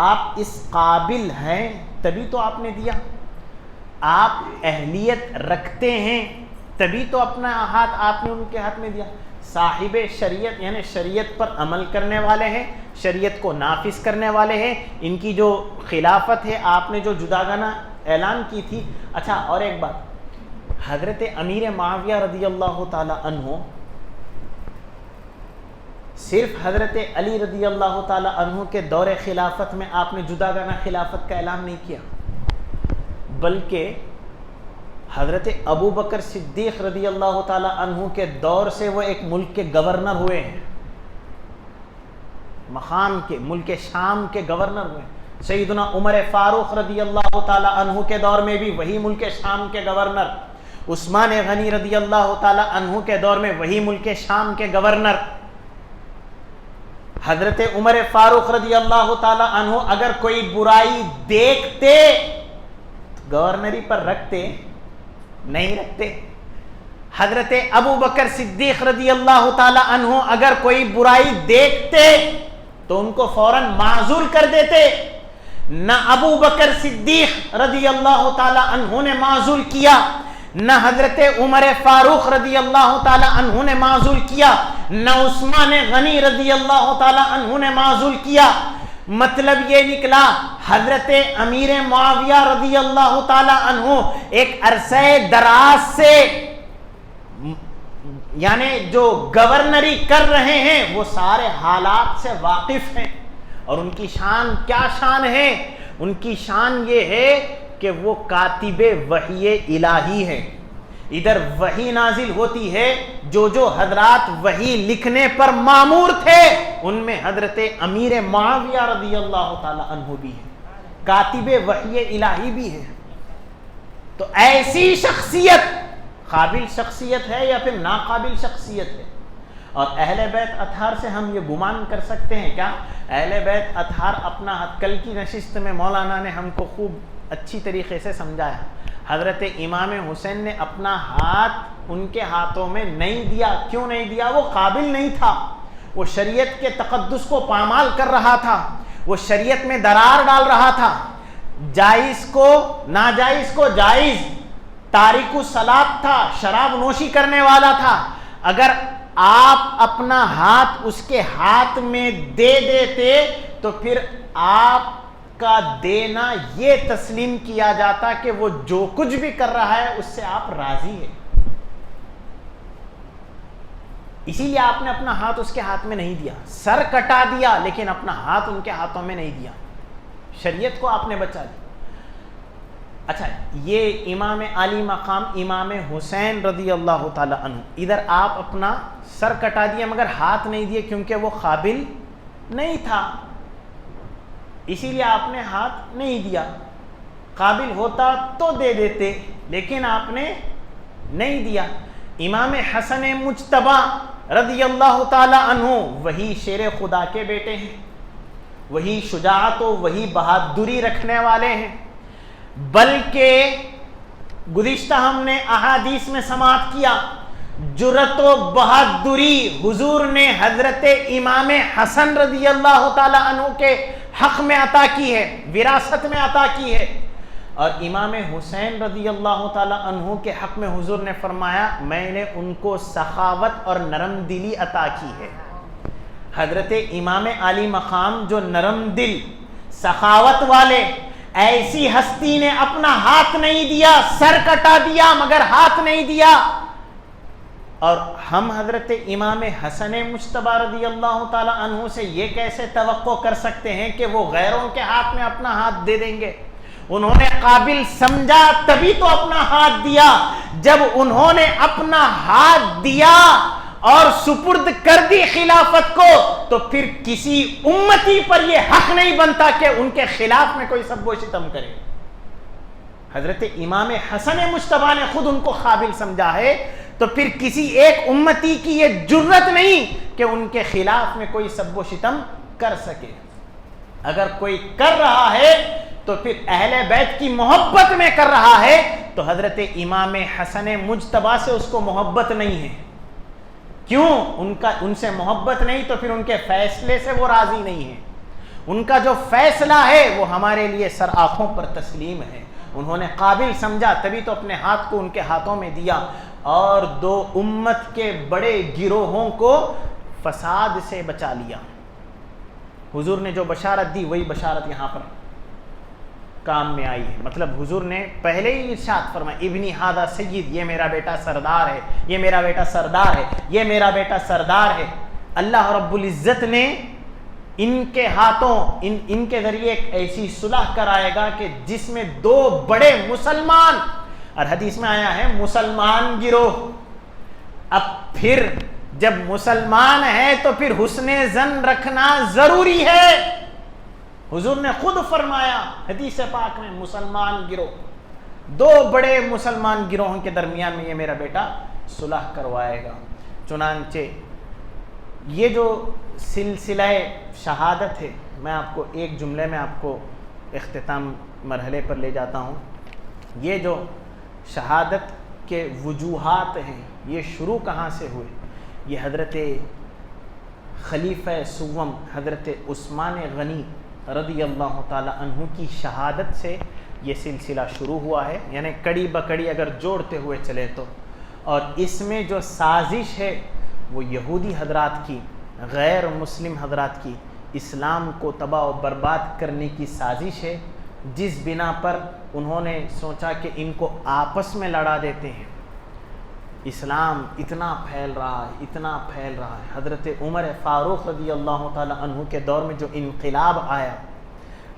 آپ اس قابل ہیں تبھی تو آپ نے دیا، آپ اہلیت رکھتے ہیں تبھی تو اپنا ہاتھ آپ نے ان کے ہاتھ میں دیا۔ صاحب شریعت یعنی شریعت پر عمل کرنے والے ہیں، شریعت کو نافذ کرنے والے ہیں، ان کی جو خلافت ہے آپ نے جو جداگانہ اعلان کی تھی۔ اچھا اور ایک بات، حضرت امیر معاویہ رضی اللہ تعالی عنہ صرف حضرت علی رضی اللہ تعالی عنہ کے دور خلافت میں آپ نے جداگانہ خلافت کا اعلان نہیں کیا، بلکہ حضرت ابو بکر صدیق رضی اللہ تعالی عنہ کے دور سے وہ ایک ملک کے گورنر ہوئے ہیں، مقام کے ملک شام کے گورنر ہوئے ہیں۔ سیدنا عمر فاروق رضی اللہ تعالی عنہ کے دور میں بھی وہی ملک شام کے گورنر، عثمان غنی رضی اللہ تعالی عنہ کے دور میں وہی ملک شام کے گورنر۔ حضرت عمر فاروق رضی اللہ تعالی عنہ اگر کوئی برائی دیکھتے تو گورنری پر رکھتے نہیں رکھتے۔ حضرت ابو بکر صدیق رضی اللہ تعالی عنہ اگر کوئی برائی دیکھتے تو ان کو فوراً معزول کر دیتے۔ نہ ابو بکر صدیق رضی اللہ تعالی عنہ نے معزول کیا، نہ حضرت عمر فاروق رضی اللہ تعالی عنہ نے معزول کیا، نہ عثمان غنی رضی اللہ تعالی عنہ نے معزول کیا۔ مطلب یہ نکلا حضرت امیر معاویہ رضی اللہ تعالی عنہ ایک عرصہ دراز سے یعنی جو گورنری کر رہے ہیں وہ سارے حالات سے واقف ہیں، اور ان کی شان کیا شان ہے؟ ان کی شان یہ ہے کہ وہ کاتب وحی الہی ہے۔ ادھر وحی نازل ہوتی ہے، جو حضرات وحی لکھنے پر مامور تھے ان میں حضرت امیر معاویہ رضی اللہ تعالی عنہ بھی ہے، کاتب وحی الہی بھی ہے۔ تو ایسی شخصیت قابل شخصیت ہے یا پھر ناقابل شخصیت ہے؟ اور اہل بیت اطہار سے ہم یہ گمان کر سکتے ہیں کیا؟ اہل بیت اطہار اپنا کل کی نشست میں مولانا نے ہم کو خوب اچھی طریقے سے سمجھایا۔ حضرت امام حسین نے اپنا ہاتھ ان کے ہاتھوں میں نہیں دیا۔ کیوں نہیں دیا؟ وہ قابل نہیں تھا، وہ شریعت کے تقدس کو پامال کر رہا تھا، وہ شریعت میں درار ڈال رہا تھا، جائز کو ناجائز کو جائز، تارک الصلاۃ تھا، شراب نوشی کرنے والا تھا۔ اگر آپ اپنا ہاتھ اس کے ہاتھ میں دے دیتے تو پھر آپ کا دینا یہ تسلیم کیا جاتا کہ وہ جو کچھ بھی کر رہا ہے اس سے آپ راضی ہیں۔ اسی لیے آپ نے اپنا ہاتھ اس کے ہاتھ میں نہیں دیا، سر کٹا دیا لیکن اپنا ہاتھ ان کے ہاتھوں میں نہیں دیا، شریعت کو آپ نے بچا دیا۔ اچھا، یہ امام علی مقام امام حسین رضی اللہ تعالی عنہ، ادھر آپ اپنا سر کٹا دیا مگر ہاتھ نہیں دیے کیونکہ وہ قابل نہیں تھا، اسی لیے آپ نے ہاتھ نہیں دیا۔ قابل ہوتا تو دے دیتے لیکن آپ نے نہیں دیا۔ امام حسن مجتبی رضی اللہ تعالی عنہ وہی شیر خدا کے بیٹے ہیں، وہی شجاعت و وہی بہادری رکھنے والے ہیں، بلکہ گزشتہ ہم نے احادیث میں سماعت کیا جرأت و بہادری حضور نے حضرت امام حسن رضی اللہ تعالی عنہ کے حق میں عطا کی ہے، وراثت میں عطا کی ہے، اور امام حسین رضی اللہ تعالی عنہ کے حق میں حضور نے فرمایا میں نے ان کو سخاوت اور نرم دلی عطا کی ہے۔ حضرت امام علی مقام جو نرم دل سخاوت والے، ایسی ہستی نے اپنا ہاتھ نہیں دیا، سر کٹا دیا مگر ہاتھ نہیں دیا۔ اور ہم حضرت امام حسن مجتبی رضی اللہ تعالی عنہ سے یہ کیسے توقع کر سکتے ہیں کہ وہ غیروں کے ہاتھ میں اپنا ہاتھ دے دیں گے؟ انہوں نے قابل سمجھا تبھی تو اپنا ہاتھ دیا۔ جب انہوں نے اپنا ہاتھ دیا اور سپرد کر دی خلافت کو تو پھر کسی امتی پر یہ حق نہیں بنتا کہ ان کے خلاف میں کوئی سب و شتم کرے۔ حضرت امام حسن مجتبی نے خود ان کو قابل سمجھا ہے تو پھر کسی ایک امتی کی یہ جرت نہیں کہ ان کے خلاف میں کوئی سب و شتم کر سکے۔ اگر کوئی کر رہا ہے تو پھر اہل بیت کی محبت میں کر رہا ہے، تو حضرت امام حسن مجتبی سے اس کو محبت نہیں ہے۔ کیوں؟ ان سے محبت نہیں تو پھر ان کے فیصلے سے وہ راضی نہیں ہے۔ ان کا جو فیصلہ ہے وہ ہمارے لیے سر آنکھوں پر تسلیم ہے۔ انہوں نے قابل سمجھا تبھی تو اپنے ہاتھ کو ان کے ہاتھوں میں دیا اور دو امت کے بڑے گروہوں کو فساد سے بچا لیا۔ حضور نے جو بشارت دی وہی بشارت یہاں پر کام میں آئی ہے۔ مطلب حضور نے پہلے ہی ارشاد فرمایا ابنی ہادہ سید، یہ میرا بیٹا سردار ہے، یہ میرا بیٹا سردار ہے، یہ میرا بیٹا سردار ہے۔ اللہ رب العزت نے ان کے ہاتھوں ان کے ذریعے ایک ایسی صلح کرائے گا کہ جس میں دو بڑے مسلمان اور حدیث میں آیا ہے مسلمان گروہ. اب پھر جب مسلمان ہے تو پھر حسن ظن رکھنا ضروری ہے. حضور نے خود فرمایا حدیث پاک میں مسلمان گروہ, دو بڑے مسلمان گروہوں کے درمیان میں یہ میرا بیٹا صلح کروائے گا. چنانچہ یہ جو سلسلہ شہادت ہے, میں آپ کو ایک جملے میں آپ کو اختتام مرحلے پر لے جاتا ہوں. یہ جو شہادت کے وجوہات ہیں یہ شروع کہاں سے ہوئے؟ یہ حضرت خلیفہ سوم حضرت عثمان غنی رضی اللہ تعالی عنہ کی شہادت سے یہ سلسلہ شروع ہوا ہے. یعنی کڑی بکڑی اگر جوڑتے ہوئے چلے تو, اور اس میں جو سازش ہے وہ یہودی حضرات کی, غیر مسلم حضرات کی, اسلام کو تباہ و برباد کرنے کی سازش ہے, جس بنا پر انہوں نے سوچا کہ ان کو آپس میں لڑا دیتے ہیں. اسلام اتنا پھیل رہا ہے, اتنا پھیل رہا ہے. حضرت عمر فاروق رضی اللہ تعالی عنہ کے دور میں جو انقلاب آیا,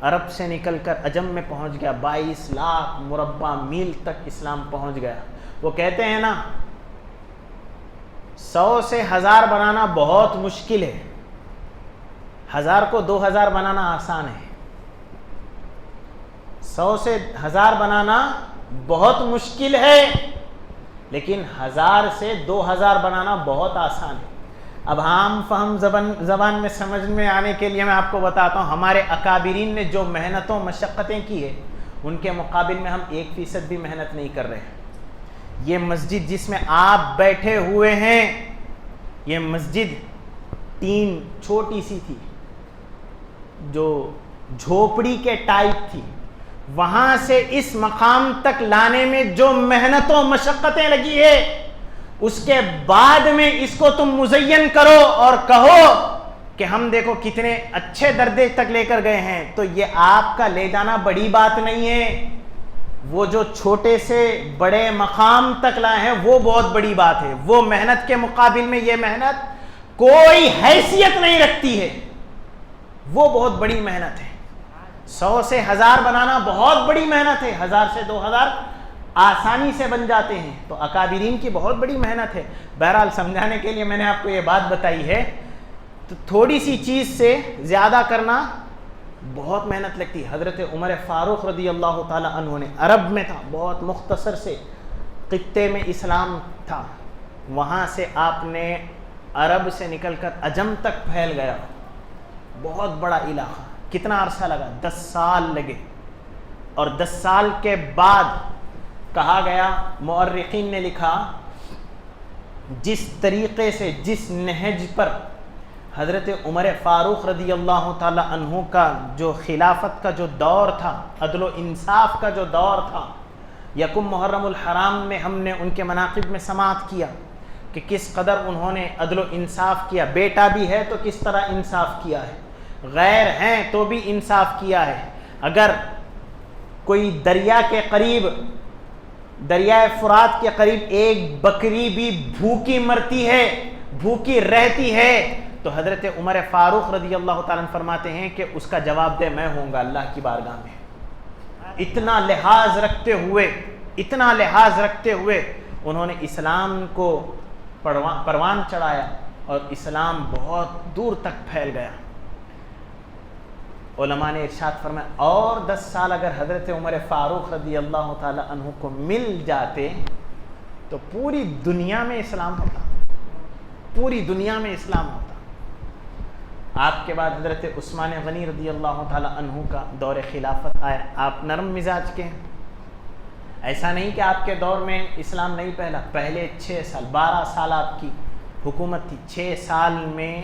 عرب سے نکل کر عجم میں پہنچ گیا, 22 لاکھ مربع میل تک اسلام پہنچ گیا. وہ کہتے ہیں نا 100 سے 1000 بنانا بہت مشکل ہے, 1000 کو 2000 بنانا آسان ہے. 100 سے 1000 بنانا بہت مشکل ہے, لیکن 1000 سے 2000 بنانا بہت آسان ہے. اب عام فہم زبان میں سمجھ میں آنے کے لیے میں آپ کو بتاتا ہوں, ہمارے اکابرین نے جو محنتوں مشقتیں کی ہے ان کے مقابل میں ہم 1% بھی محنت نہیں کر رہے ہیں. یہ مسجد جس میں آپ بیٹھے ہوئے ہیں, یہ مسجد ٹین چھوٹی سی تھی, جو جھوپڑی کے ٹائپ تھی, وہاں سے اس مقام تک لانے میں جو محنتوں مشقتیں لگی ہے, اس کے بعد میں اس کو تم مزین کرو اور کہو کہ ہم دیکھو کتنے اچھے درجے تک لے کر گئے ہیں, تو یہ آپ کا لے جانا بڑی بات نہیں ہے. وہ جو چھوٹے سے بڑے مقام تک لائے ہیں وہ بہت بڑی بات ہے. وہ محنت کے مقابل میں یہ محنت کوئی حیثیت نہیں رکھتی ہے, وہ بہت بڑی محنت ہے. 100 سے 1000 بنانا بہت بڑی محنت ہے, 1000 سے 2000 آسانی سے بن جاتے ہیں. تو اکابرین کی بہت بڑی محنت ہے. بہرحال سمجھانے کے لیے میں نے آپ کو یہ بات بتائی ہے. تو تھوڑی سی چیز سے زیادہ کرنا بہت محنت لگتی ہے. حضرت عمر فاروق رضی اللہ تعالی عنہ نے, عرب میں تھا, بہت مختصر سے خطے میں اسلام تھا, وہاں سے آپ نے عرب سے نکل کر عجم تک پھیل گیا, بہت بڑا علاقہ. کتنا عرصہ لگا؟ 10 سال لگے. اور 10 سال کے بعد کہا گیا, مؤرخین نے لکھا, جس طریقے سے, جس نہج پر حضرت عمر فاروق رضی اللہ تعالی عنہ کا جو خلافت کا جو دور تھا, عدل و انصاف کا جو دور تھا, یکم محرم الحرام میں ہم نے ان کے مناقب میں سماعت کیا کہ کس قدر انہوں نے عدل و انصاف کیا. بیٹا بھی ہے تو کس طرح انصاف کیا ہے, غیر ہیں تو بھی انصاف کیا ہے. اگر کوئی دریا کے قریب, دریائے فرات کے قریب ایک بکری بھی بھوکی مرتی ہے, بھوکی رہتی ہے, تو حضرت عمر فاروق رضی اللہ تعالیٰ عنہ فرماتے ہیں کہ اس کا جواب دہ میں ہوں گا اللہ کی بارگاہ میں. اتنا لحاظ رکھتے ہوئے, اتنا لحاظ رکھتے ہوئے انہوں نے اسلام کو پروان چڑھایا اور اسلام بہت دور تک پھیل گیا. علماء نے ارشاد فرمایا اور 10 سال اگر حضرت عمر فاروق رضی اللہ تعالی عنہ کو مل جاتے تو پوری دنیا میں اسلام ہوتا, پوری دنیا میں اسلام ہوتا. آپ کے بعد حضرت عثمان غنی رضی اللہ تعالی عنہ کا دور خلافت آیا. آپ نرم مزاج کے ہیں, ایسا نہیں کہ آپ کے دور میں اسلام نہیں پھیلا. پہلے 6 سال 12 سال آپ کی حکومت تھی, 6 سال میں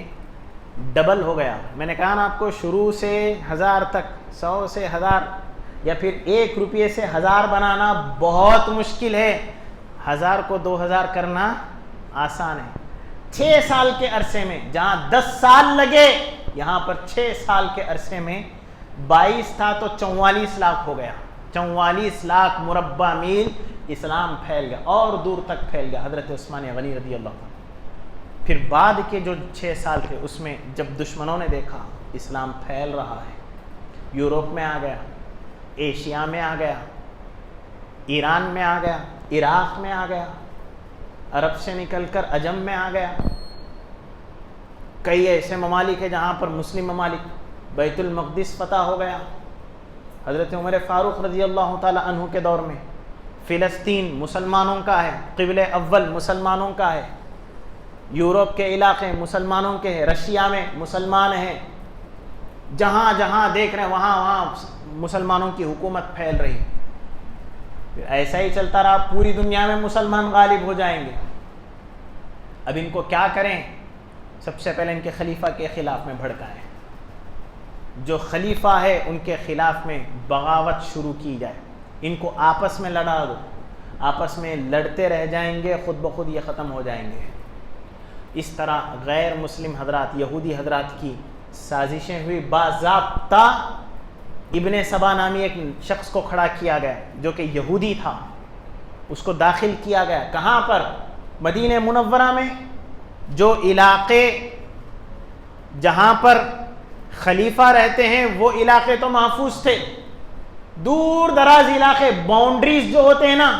ڈبل ہو گیا. میں نے کہا نا آپ کو, شروع سے 1000 تک, 100 سے 1000 یا پھر 1 روپیے سے 1000 بنانا بہت مشکل ہے, 1000 کو 2000 کرنا آسان ہے. 6 سال کے عرصے میں, جہاں 10 سال لگے, یہاں پر 6 سال کے عرصے میں 22 تھا تو 44 لاکھ ہو گیا. 44 لاکھ مربع میل اسلام پھیل گیا اور دور تک پھیل گیا. حضرت عثمان غنی رضی اللہ عنہ. پھر بعد کے جو 6 سال تھے اس میں جب دشمنوں نے دیکھا اسلام پھیل رہا ہے, یوروپ میں آ گیا, ایشیا میں آ گیا, ایران میں آ گیا، عراق میں آ گیا، عرب سے نکل کر عجم میں آ گیا. کئی ایسے ممالک ہیں جہاں پر مسلم ممالک، بیت المقدس فتح ہو گیا حضرت عمر فاروق رضی اللہ تعالی عنہ کے دور میں. فلسطین مسلمانوں کا ہے، قبلہ اول مسلمانوں کا ہے، یورپ کے علاقے مسلمانوں کے ہیں، رشیا میں مسلمان ہیں، جہاں جہاں دیکھ رہے ہیں وہاں وہاں مسلمانوں کی حکومت پھیل رہی. ایسا ہی چلتا رہا، پوری دنیا میں مسلمان غالب ہو جائیں گے. اب ان کو کیا کریں؟ سب سے پہلے ان کے خلیفہ کے خلاف میں بھڑکائیں. جو خلیفہ ہے ان کے خلاف میں بغاوت شروع کی جائے، ان کو آپس میں لڑا دو، آپس میں لڑتے رہ جائیں گے، خود بخود یہ ختم ہو جائیں گے. اس طرح غیر مسلم حضرات، یہودی حضرات کی سازشیں ہوئی. باضابطہ ابن سبا نامی ایک شخص کو کھڑا کیا گیا جو کہ یہودی تھا، اس کو داخل کیا گیا. کہاں پر؟ مدینہ منورہ میں. جو علاقے جہاں پر خلیفہ رہتے ہیں وہ علاقے تو محفوظ تھے، دور دراز علاقے، باؤنڈریز جو ہوتے ہیں نا،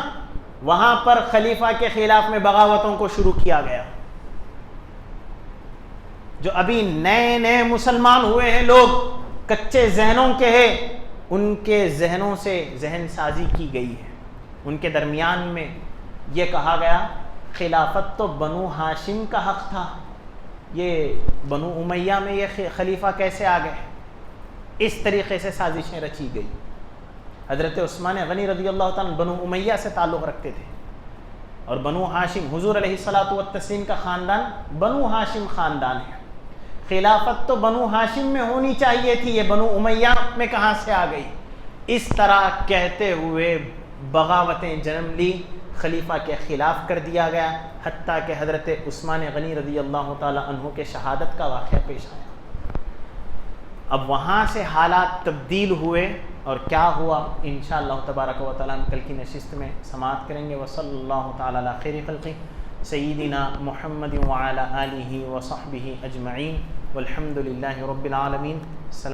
وہاں پر خلیفہ کے خلاف میں بغاوتوں کو شروع کیا گیا. جو ابھی نئے نئے مسلمان ہوئے ہیں لوگ، کچے ذہنوں کے ہیں، ان کے ذہنوں سے ذہن سازی کی گئی ہے. ان کے درمیان میں یہ کہا گیا خلافت تو بنو ہاشم کا حق تھا، یہ بنو امیہ میں یہ خلیفہ کیسے آ گئے؟ اس طریقے سے سازشیں رچی گئی. حضرت عثمان غنی رضی اللہ تعالیٰ بنو امیہ سے تعلق رکھتے تھے، اور بنو ہاشم حضور علیہ الصلوۃ والتسلیم کا خاندان بنو ہاشم خاندان ہے. خلافت تو بنو ہاشم میں ہونی چاہیے تھی، یہ بنو امیہ میں کہاں سے آ گئی؟ اس طرح کہتے ہوئے بغاوتیں جنم لی، خلیفہ کے خلاف کر دیا گیا، حتیٰ کہ حضرت عثمان غنی رضی اللہ تعالی عنہ کے شہادت کا واقعہ پیش آیا. اب وہاں سے حالات تبدیل ہوئے، اور کیا ہوا انشاءاللہ تبارک و تعالی کل کی نشست میں سماعت کریں گے. وصلی اللہ تعالی علی خیر خلقہ سیدنا محمد وعلی آلہ وصحبہ اجمعین والحمد للہ رب العالمین.